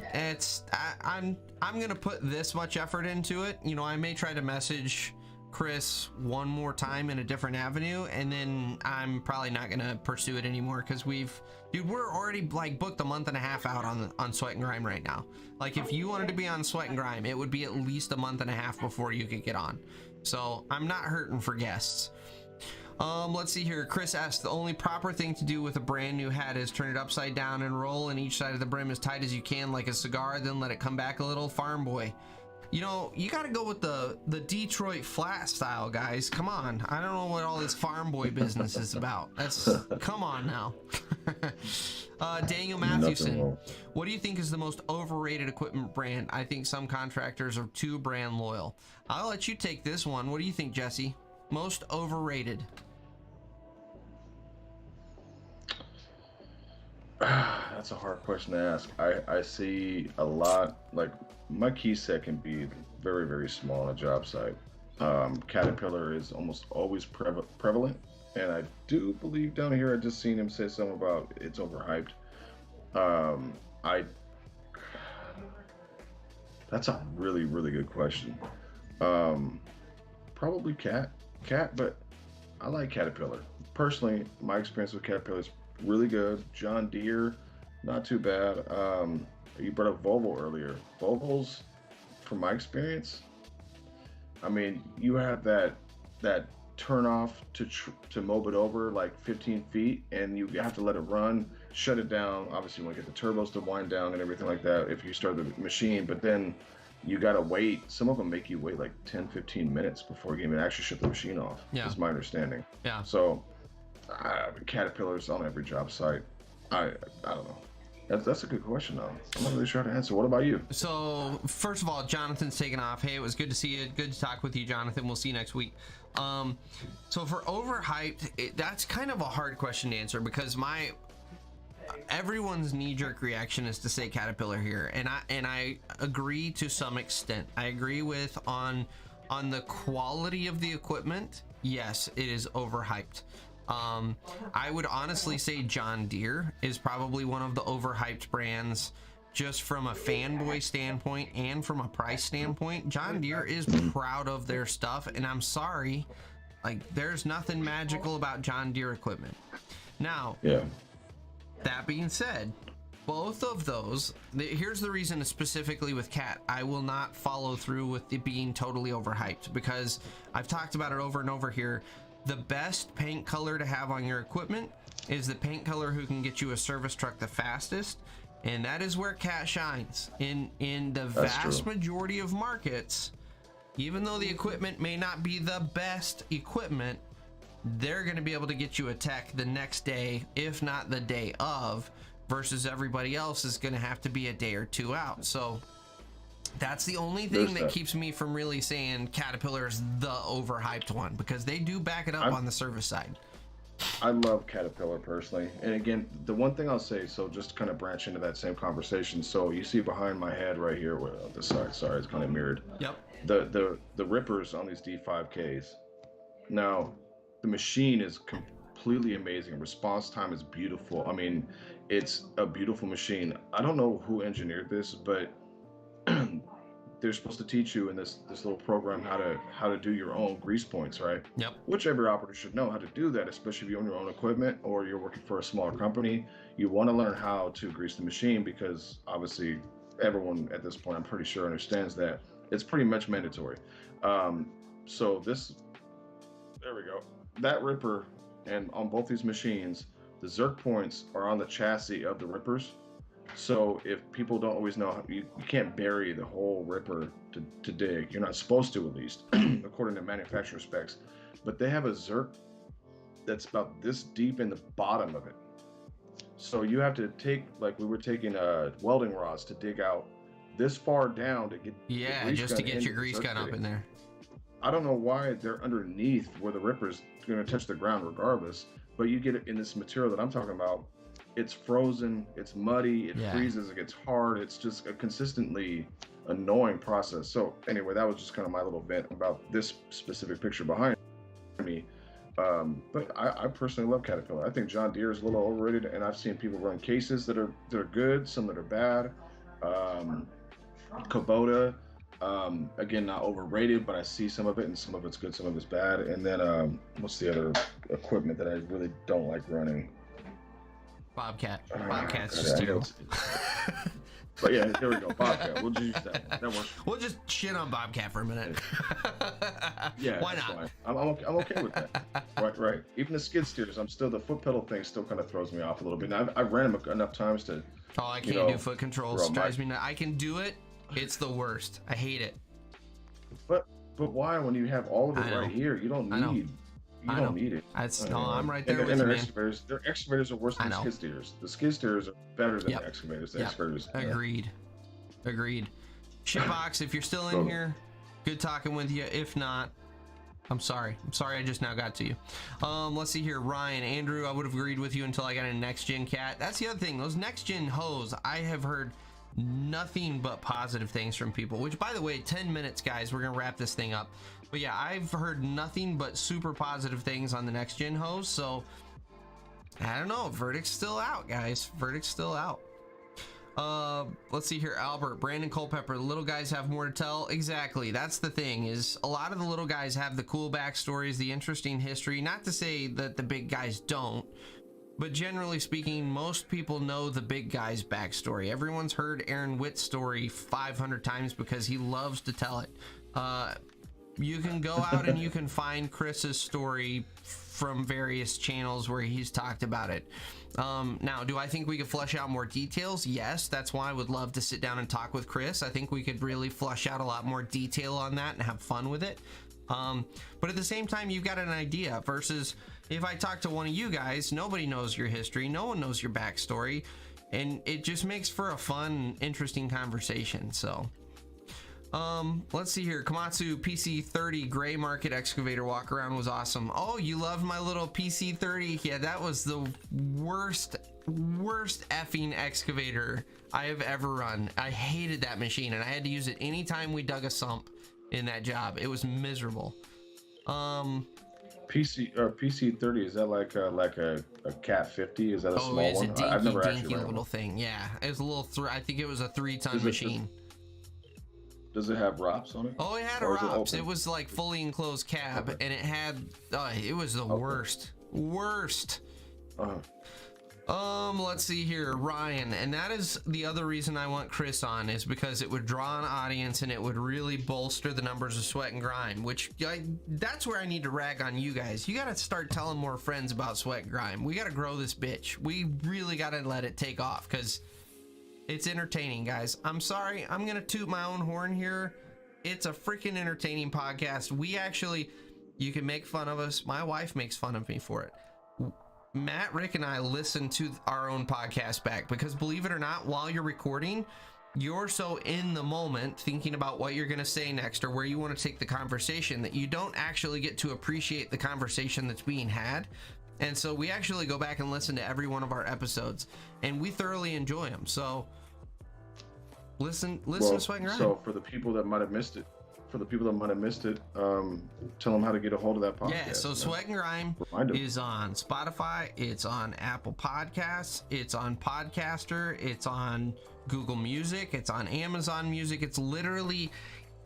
S1: I'm gonna put this much effort into it. I may try to message Chris one more time in a different avenue, and then I'm probably not gonna pursue it anymore because we're already like booked a month and a half out on Sweat and Grime right now. Like if you wanted to be on Sweat and Grime, it would be at least a month and a half before you could get on. So I'm not hurting for guests. Let's see here. Chris asked, the only proper thing to do with a brand new hat is turn it upside down and roll in each side of the brim as tight as you can, like a cigar, then let it come back a little. Farm boy. You got to go with the Detroit flat style, guys. Come on. I don't know what all this farm boy business is about. Come on now. Daniel Mathewson, what do you think is the most overrated equipment brand? I think some contractors are too brand loyal. I'll let you take this one. What do you think, Jesse? Most overrated.
S2: That's a hard question to ask. I see a lot, like my key set can be very, very small on a job site. Caterpillar is almost always prevalent, and I do believe down here I just seen him say something about it's overhyped. That's a really, really good question. Probably cat, but I like Caterpillar. Personally, my experience with Caterpillar is really good. John Deere, not too bad. You brought up Volvo earlier. Volvos, from my experience, I mean, you have that turn off to mob it over like 15 feet, and you have to let it run, shut it down. Obviously, you want to get the turbos to wind down and everything like that if you start the machine, but then you gotta wait. Some of them make you wait like 10-15 minutes before you can even actually shut the machine off. Yeah, that's my understanding. Yeah. So Caterpillars on every job site. I don't know. That's a good question though. I'm not really sure how to answer. What about you?
S1: So first of all, Jonathan's taking off. Hey, it was good to see you. Good to talk with you, Jonathan. We'll see you next week. So for overhyped, that's kind of a hard question to answer because everyone's knee-jerk reaction is to say Caterpillar here, and I agree to some extent. I agree with on the quality of the equipment. Yes, it is overhyped. I would honestly say John Deere is probably one of the overhyped brands, just from a fanboy standpoint and from a price standpoint. John Deere is proud of their stuff, and I'm sorry, like there's nothing magical about John Deere equipment. Now, yeah. That being said, both of those, here's the reason specifically with Cat, I will not follow through with it being totally overhyped because I've talked about it over and over here. The best paint color to have on your equipment is the paint color who can get you a service truck the fastest, and that is where Cat shines. In the vast majority of markets, even though the equipment may not be the best equipment, they're going to be able to get you a tech the next day, if not the day of, versus everybody else is going to have to be a day or two out. So that's the only thing that keeps me from really saying Caterpillar is the overhyped one, because they do back it up on the service side.
S2: I love Caterpillar personally. And again, the one thing I'll say, so just to kind of branch into that same conversation. So you see behind my head right here, well, this side, sorry, it's kind of mirrored. Yep. The rippers on these D5Ks. Now, the machine is completely amazing. Response time is beautiful. I mean, it's a beautiful machine. I don't know who engineered this, but they're supposed to teach you in this little program how to do your own grease points, right? Yep. Which every operator should know how to do that, especially if you own your own equipment or you're working for a smaller company. You want to learn how to grease the machine because obviously everyone at this point, I'm pretty sure, understands that It's pretty much mandatory. So this, there we go. That ripper, and on both these machines, the Zerk points are on the chassis of the rippers. So if people don't always know, you can't bury the whole ripper to dig. You're not supposed to, at least, according to manufacturer specs. But they have a Zerk that's about this deep in the bottom of it. So you have to take, like we were taking welding rods to dig out this far down to get
S1: just to get your grease gun up in there.
S2: I don't know why they're underneath where the ripper's going to touch the ground regardless, but you get it in this material that I'm talking about. It's frozen, it's muddy, it freezes, it gets hard. It's just a consistently annoying process. So anyway, that was just kind of my little vent about this specific picture behind me. But I personally love Caterpillar. I think John Deere is a little overrated, and I've seen people run cases that are good, some that are bad. Kubota, again, not overrated, but I see some of it, and some of it's good, some of it's bad. And then what's the other equipment that I really don't like running?
S1: Bobcat. Bobcat's just you.
S2: But yeah, there we go. Bobcat. We'll just use that. That works.
S1: We'll just shit on Bobcat for a minute.
S2: Yeah.
S1: Why not?
S2: Fine. I'm okay with that. Right. Even the skid steers, the foot pedal thing still kind of throws me off a little bit. Now, I've ran them enough times to.
S1: Oh, I can't do foot controls. Drives me nuts. I can do it. It's the worst. I hate it.
S2: But why, when you have all of it right here, you don't need. You don't need it.
S1: I'm right there with
S2: you,
S1: man.
S2: Their excavators are worse than skid steers. The skid steers are better than the excavators. The excavators.
S1: Agreed. Shitbox, if you're still in here, good talking with you. If not, I'm sorry. I just now got to you. Let's see here. Ryan, Andrew, I would have agreed with you until I got a next gen cat. That's the other thing. Those next gen hoes, I have heard nothing but positive things from people, which, by the way, 10 minutes, guys, we're gonna wrap this thing up. But yeah, I've heard nothing but super positive things on the next gen hose. So I don't know. Verdict's still out, guys. Verdict's still out. Let's see here. Albert, Brandon Culpepper, the little guys have more to tell. Exactly. That's the thing, is a lot of the little guys have the cool backstories, the interesting history. Not to say that the big guys don't, but generally speaking, most people know the big guy's backstory. Everyone's heard Aaron Witt's story 500 times because he loves to tell it. You can go out and you can find Chris's story from various channels where he's talked about it. Now, do I think we could flesh out more details? Yes, that's why I would love to sit down and talk with Chris. I think we could really flesh out a lot more detail on that and have fun with it. But at the same time, you've got an idea, versus if I talk to one of you guys, nobody knows your history, no one knows your backstory, and it just makes for a fun, interesting conversation. So let's see here. Komatsu PC30 gray market excavator walk around was awesome. Oh, you loved my little PC30? Yeah, that was the worst effing excavator I have ever run. I hated that machine, and I had to use it anytime we dug a sump in that job. It was miserable.
S2: PC30, is that like a Cat 50? Is that a small one? I've never actually run
S1: little thing. Yeah, it was a little. I think it was a 3-ton machine.
S2: Does it have ROPS on it?
S1: Oh, it had a ROPS. It was like fully enclosed cab, and it had. It was the worst. Let's see here, Ryan, and that is the other reason I want Chris on, is because it would draw an audience and it would really bolster the numbers of Sweat and Grime, which that's where I need to rag on you guys. You got to start telling more friends about Sweat and Grime. We got to grow this bitch. We really got to let it take off, because it's entertaining, guys. I'm sorry, I'm gonna toot my own horn here. It's a freaking entertaining podcast. You can make fun of us. My wife makes fun of me for it. Matt, Rick, and I listen to our own podcast back, because believe it or not, while you're recording, you're so in the moment thinking about what you're going to say next or where you want to take the conversation that you don't actually get to appreciate the conversation that's being had. And so we actually go back and listen to every one of our episodes, and we thoroughly enjoy them. So listen to Sweat and Grime.
S2: So for the people that might have missed it, tell them how to get a hold of that podcast.
S1: Yeah, so Sweat and Grime is on Spotify, it's on Apple Podcasts, it's on Podcaster, it's on Google Music, it's on Amazon Music. It's literally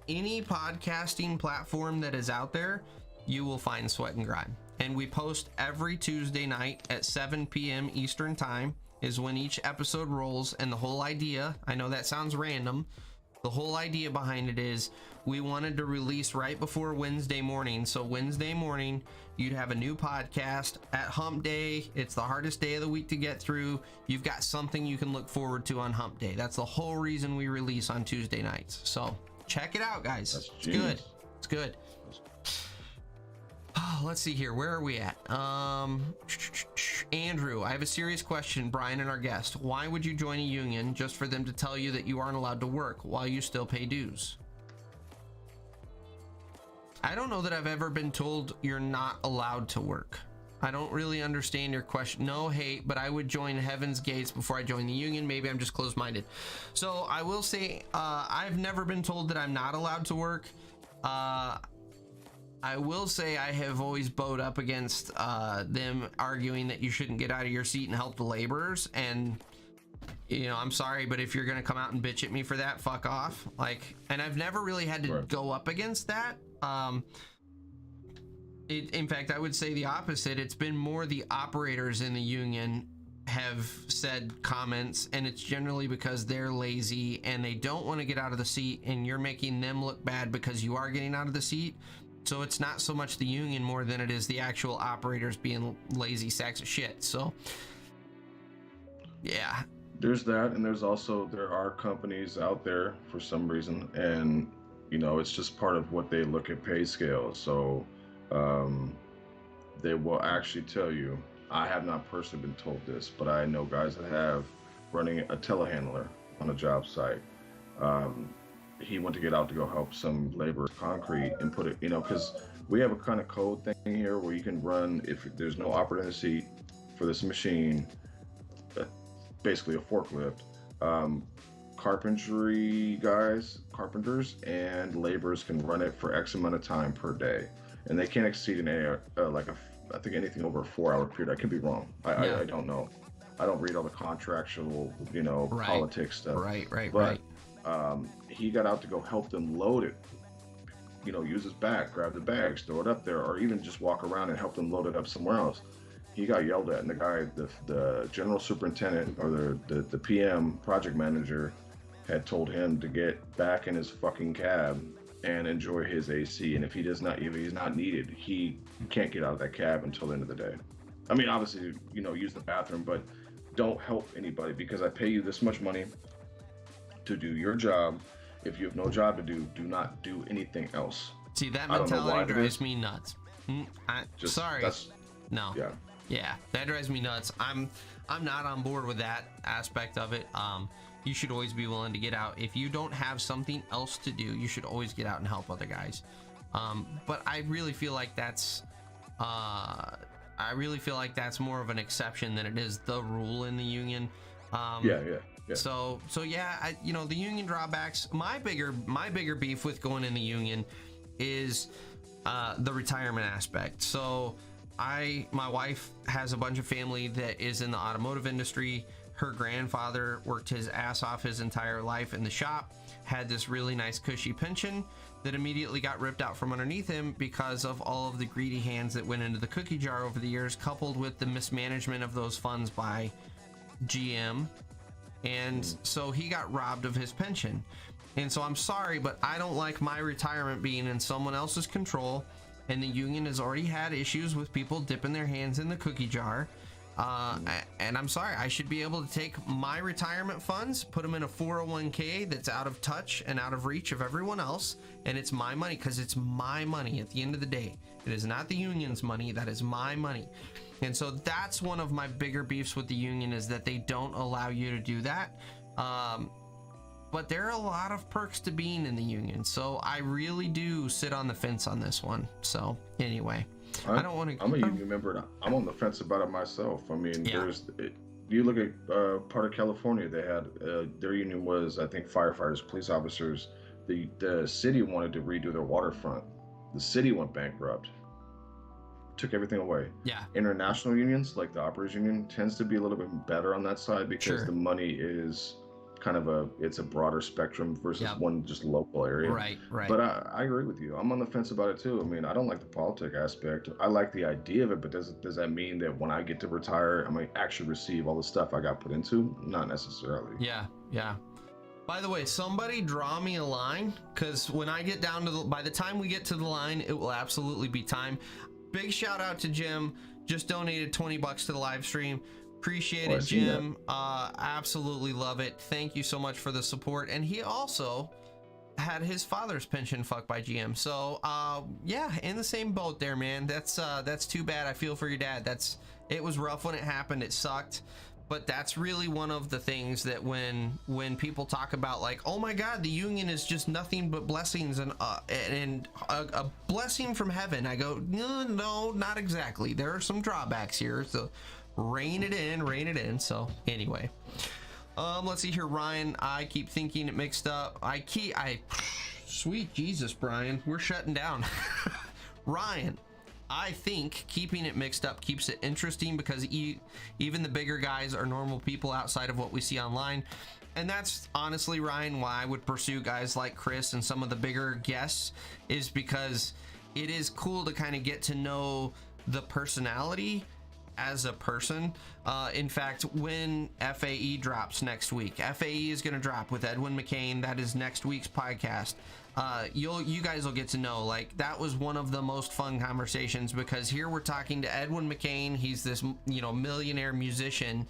S1: any podcasting platform that is out there, you will find Sweat and Grime. And we post every Tuesday night at 7 p.m. Eastern Time is when each episode rolls. And the whole idea, I know that sounds random, The whole idea behind it is we wanted to release right before Wednesday morning. So Wednesday morning, you'd have a new podcast. At hump day, it's the hardest day of the week to get through. You've got something you can look forward to on hump day. That's the whole reason we release on Tuesday nights. So check it out, guys. It's good. It's good. Oh, let's see here. Where are we at? Andrew, I have a serious question. Brian and our guest. Why would you join a union just for them to tell you that you aren't allowed to work while you still pay dues? I don't know that I've ever been told you're not allowed to work. I don't really understand your question. No hate, but I would join Heaven's Gates before I join the union. Maybe I'm just closed-minded. So I will say I've never been told that I'm not allowed to work. I will say I have always bowed up against them arguing that you shouldn't get out of your seat and help the laborers. And, you know, I'm sorry, but if you're going to come out and bitch at me for that, fuck off. Like, and I've never really had to go up against that. In fact, I would say the opposite. It's been more the operators in the union have said comments, and it's generally because they're lazy and they don't want to get out of the seat, and you're making them look bad because you are getting out of the seat. So it's not so much the union more than it is the actual operators being lazy sacks of shit. So yeah,
S2: there's that, and there's also there are companies out there for some reason, and you know, it's just part of what they look at pay scales. So they will actually tell you, I have not personally been told this, but I know guys that have, running a telehandler on a job site. He went to get out to go help some labor concrete and put it, you know, because we have a kind of code thing here where you can run, if there's no operator in the seat for this machine, basically a forklift, carpenters and laborers can run it for X amount of time per day, and they can't exceed I think anything over a 4-hour period. I could be wrong. I don't know. I don't read all the contractual, you know, politics stuff. Right. He got out to go help them load it. You know, use his back, grab the bags, throw it up there, or even just walk around and help them load it up somewhere else. He got yelled at, and the guy, the general superintendent or the PM project manager, had told him to get back in his fucking cab and enjoy his AC. And if he's not needed, he can't get out of that cab until the end of the day. I mean, obviously, you know, use the bathroom, but don't help anybody because I pay you this much money to do your job. If you have no job to do, do not do anything else.
S1: See, that mentality drives me nuts. Sorry. No. Yeah, that drives me nuts. I'm not on board with that aspect of it. You should always be willing to get out. If you don't have something else to do, you should always get out and help other guys. But I really feel like that's more of an exception than it is the rule in the union. Yeah. So yeah, you know, the union drawbacks. My bigger beef with going in the union is the retirement aspect. So my wife has a bunch of family that is in the automotive industry. Her grandfather worked his ass off his entire life in the shop, had this really nice cushy pension that immediately got ripped out from underneath him because of all of the greedy hands that went into the cookie jar over the years, coupled with the mismanagement of those funds by GM. And so he got robbed of his pension. And so I'm sorry, but I don't like my retirement being in someone else's control. And the union has already had issues with people dipping their hands in the cookie jar. And I'm sorry, I should be able to take my retirement funds, put them in a 401k that's out of touch and out of reach of everyone else. And it's my money, because it's my money at the end of the day. It is not the union's money. That is my money. And so that's one of my bigger beefs with the union, is that they don't allow you to do that. But there are a lot of perks to being in the union. So I really do sit on the fence on this one. So anyway, I don't want to.
S2: I'm a union member. I'm on the fence about it myself. I mean, you look at part of California, they had their union was, I think, firefighters, police officers. The city wanted to redo their waterfront. The city went bankrupt. Took everything away. Yeah. International unions, like the operators union, tends to be a little bit better on that side because the money is kind of it's a broader spectrum versus one just local area. Right. But I agree with you. I'm on the fence about it too. I mean, I don't like the politic aspect. I like the idea of it, but does that mean that when I get to retire, I might actually receive all the stuff I got put into? Not necessarily.
S1: Yeah. By the way, somebody draw me a line, because when I get down to by the time we get to the line, it will absolutely be time. Big shout out to Jim, just donated 20 bucks to the live stream. Appreciate it, Jim. Absolutely love it. Thank you so much for the support. And he also had his father's pension fucked by GM. So yeah, in the same boat there, man. That's too bad. I feel for your dad. It was rough when it happened. It sucked. But that's really one of the things that when people talk about, like, oh my God, the union is just nothing but blessings and a blessing from heaven, I go, no, not exactly. There are some drawbacks here, so rein it in. So anyway, let's see here, Ryan. I keep thinking it mixed up. Sweet Jesus, Brian, we're shutting down. Ryan, I think keeping it mixed up keeps it interesting, because even the bigger guys are normal people outside of what we see online. And that's honestly, Ryan, why I would pursue guys like Chris and some of the bigger guests, is because it is cool to kind of get to know the personality as a person. In fact, when FAE drops next week, FAE is going to drop with Edwin McCain. That is next week's podcast. You guys will get to know, like, that was one of the most fun conversations, because here we're talking to Edwin McCain. He's this, millionaire musician,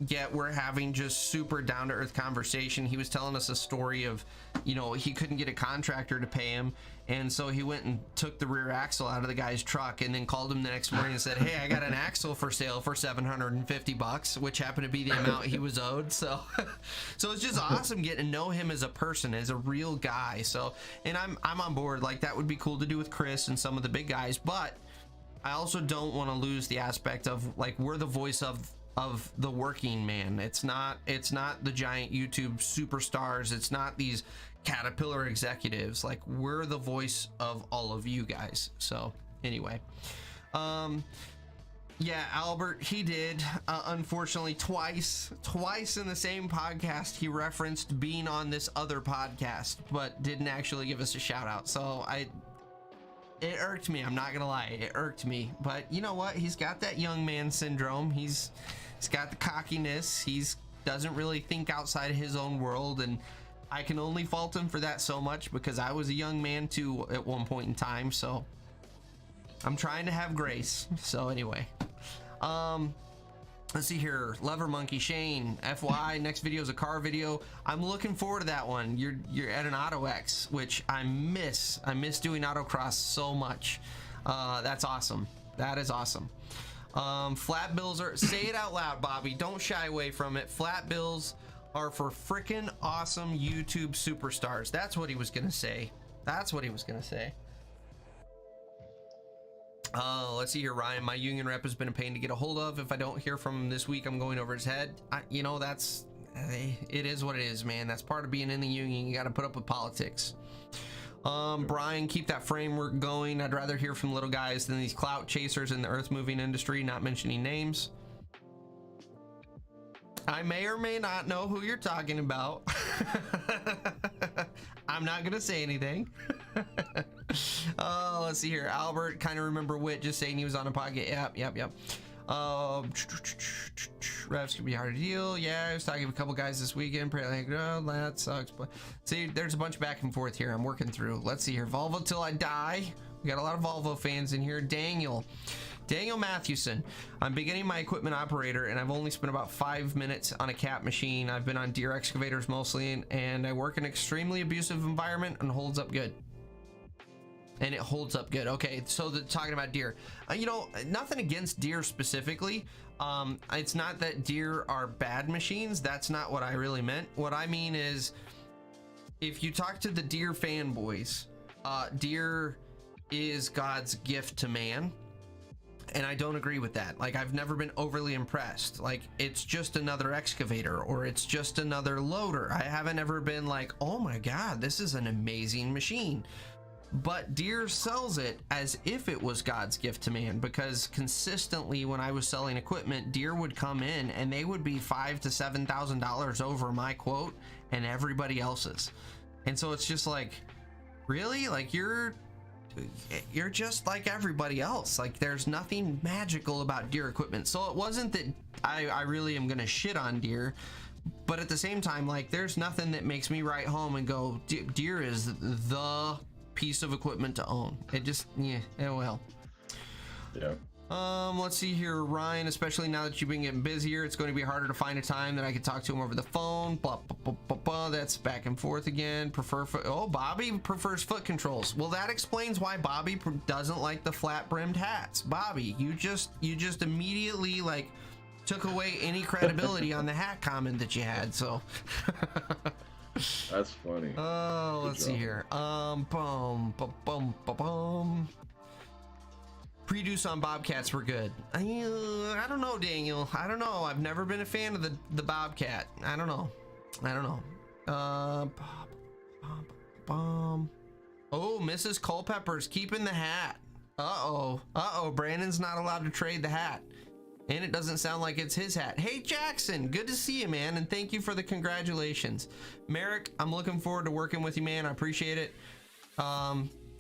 S1: yet we're having just super down to earth conversation. He was telling us a story of, he couldn't get a contractor to pay him, and so he went and took the rear axle out of the guy's truck, and then called him the next morning and said, hey, I got an axle for sale for $750, which happened to be the amount he was owed. So it's just awesome getting to know him as a person, as a real guy. So, and I'm on board. Like, that would be cool to do with Chris and some of the big guys, but I also don't want to lose the aspect of, like, we're the voice of the working man. It's not the giant YouTube superstars. It's not these Caterpillar executives. Like, we're the voice of all of you guys. So anyway, yeah, Albert, he did, unfortunately, twice in the same podcast, he referenced being on this other podcast, but didn't actually give us a shout out. So it irked me. I'm not gonna lie, it irked me. But you know what? He's got that young man syndrome. He's got the cockiness. Doesn't really think outside of his own world, and I can only fault him for that so much, because I was a young man too at one point in time. So I'm trying to have grace. So anyway, let's see here. Lever Monkey Shane, FY, next video is a car video. I'm looking forward to that one. You're at an Auto X, which I miss doing autocross so much. That's awesome. That is awesome. Flat bills are, say it out loud, Bobby, don't shy away from it. Flat bills are for freaking awesome YouTube superstars. That's what he was gonna say. Let's see here, Ryan. My union rep has been a pain to get a hold of. If I don't hear from him this week, I'm going over his head. It is what it is, man. That's part of being in the union. You got to put up with politics. Brian, keep that framework going. I'd rather hear from little guys than these clout chasers in the earth moving industry, not mentioning names. I may or may not know who you're talking about. I'm not gonna say anything. Let's see here. Albert, kind of remember Wit just saying he was on a podcast. Yep. Refs can be hard to deal. Yeah, I was talking to a couple guys this weekend. Like, oh, that sucks. But see, there's a bunch back and forth here. I'm working through. Let's see here. Volvo till I die. We got a lot of Volvo fans in here. Daniel Mathewson. I'm beginning my equipment operator, and I've only spent about 5 minutes on a cat machine. I've been on deer excavators mostly, and I work in an extremely abusive environment and holds up good. And it holds up good. Okay, so talking about deer, nothing against deer specifically. It's not that deer are bad machines. That's not what I really meant. What I mean is, if you talk to the deer fanboys, deer is God's gift to man. And I don't agree with that. Like, I've never been overly impressed. Like, it's just another excavator, or it's just another loader. I haven't ever been like, oh my God, this is an amazing machine. But Deere sells it as if it was God's gift to man, because consistently when I was selling equipment, Deere would come in and they would be $5,000 to $7,000 over my quote and everybody else's. And so it's just like, really? Like, you're just like everybody else. Like, there's nothing magical about Deere equipment. So it wasn't that I really am gonna shit on Deere. But at the same time, like, there's nothing that makes me write home and go, deer is the piece of equipment to own. It just, yeah, well.
S2: Yeah.
S1: Let's see here, Ryan, especially now that you've been getting busier, it's going to be harder to find a time that I can talk to him over the phone. Blah, blah, blah, blah, blah. That's back and forth again. Prefer foot. Oh, Bobby prefers foot controls. Well, that explains why Bobby doesn't like the flat brimmed hats. Bobby, you just immediately like took away any credibility on the hat comment that you had. So
S2: that's funny.
S1: Oh, let's see here. Pre-deuce on Bobcats were good. I don't know, Daniel. I don't know. I've never been a fan of the Bobcat. I don't know. Oh, Mrs. Culpepper's keeping the hat. Uh-oh. Brandon's not allowed to trade the hat. And it doesn't sound like it's his hat. Hey, Jackson, good to see you, man. And thank you for the congratulations. Merrick, I'm looking forward to working with you, man. I appreciate it.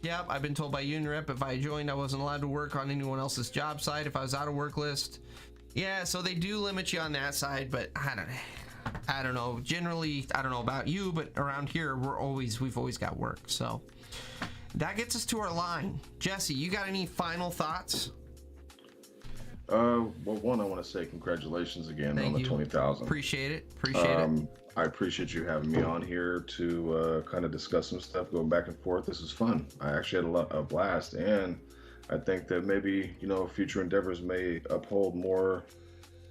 S1: Yep, I've been told by Union Rep if I joined, I wasn't allowed to work on anyone else's job site if I was out of work list. Yeah, so they do limit you on that side, but I don't know. Generally, I don't know about you, but around here, we've always got work. So that gets us to our line. Jesse, you got any final thoughts?
S2: Well, one, I want to say congratulations again on the 20,000.
S1: Appreciate it.
S2: I appreciate you having me on here to kind of discuss some stuff, going back and forth. This is fun. I actually had a blast, and I think that maybe, future endeavors may uphold more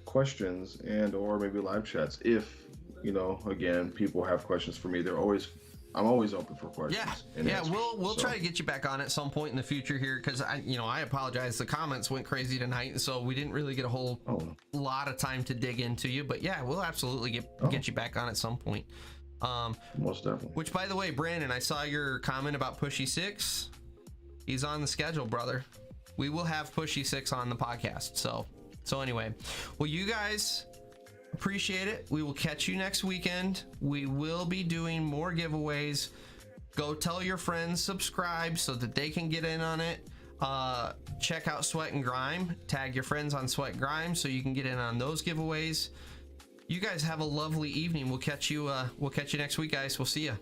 S2: questions and or maybe live chats. If, again, people have questions for me, I'm always open for questions.
S1: Yeah, we'll try to get you back on at some point in the future here, because I apologize. The comments went crazy tonight, and so we didn't really get a whole lot of time to dig into you. But yeah, we'll absolutely get you back on at some point.
S2: Most definitely.
S1: Which, by the way, Brandon, I saw your comment about Pushy 6. He's on the schedule, brother. We will have Pushy 6 on the podcast. So anyway, well, you guys. Appreciate it. We will catch you next weekend. We will be doing more giveaways. Go tell your friends, subscribe so that they can get in on it. Check out Sweat and Grime. Tag your friends on Sweat Grime so you can get in on those giveaways. You guys have a lovely evening. We'll catch you next week, guys. We'll see you.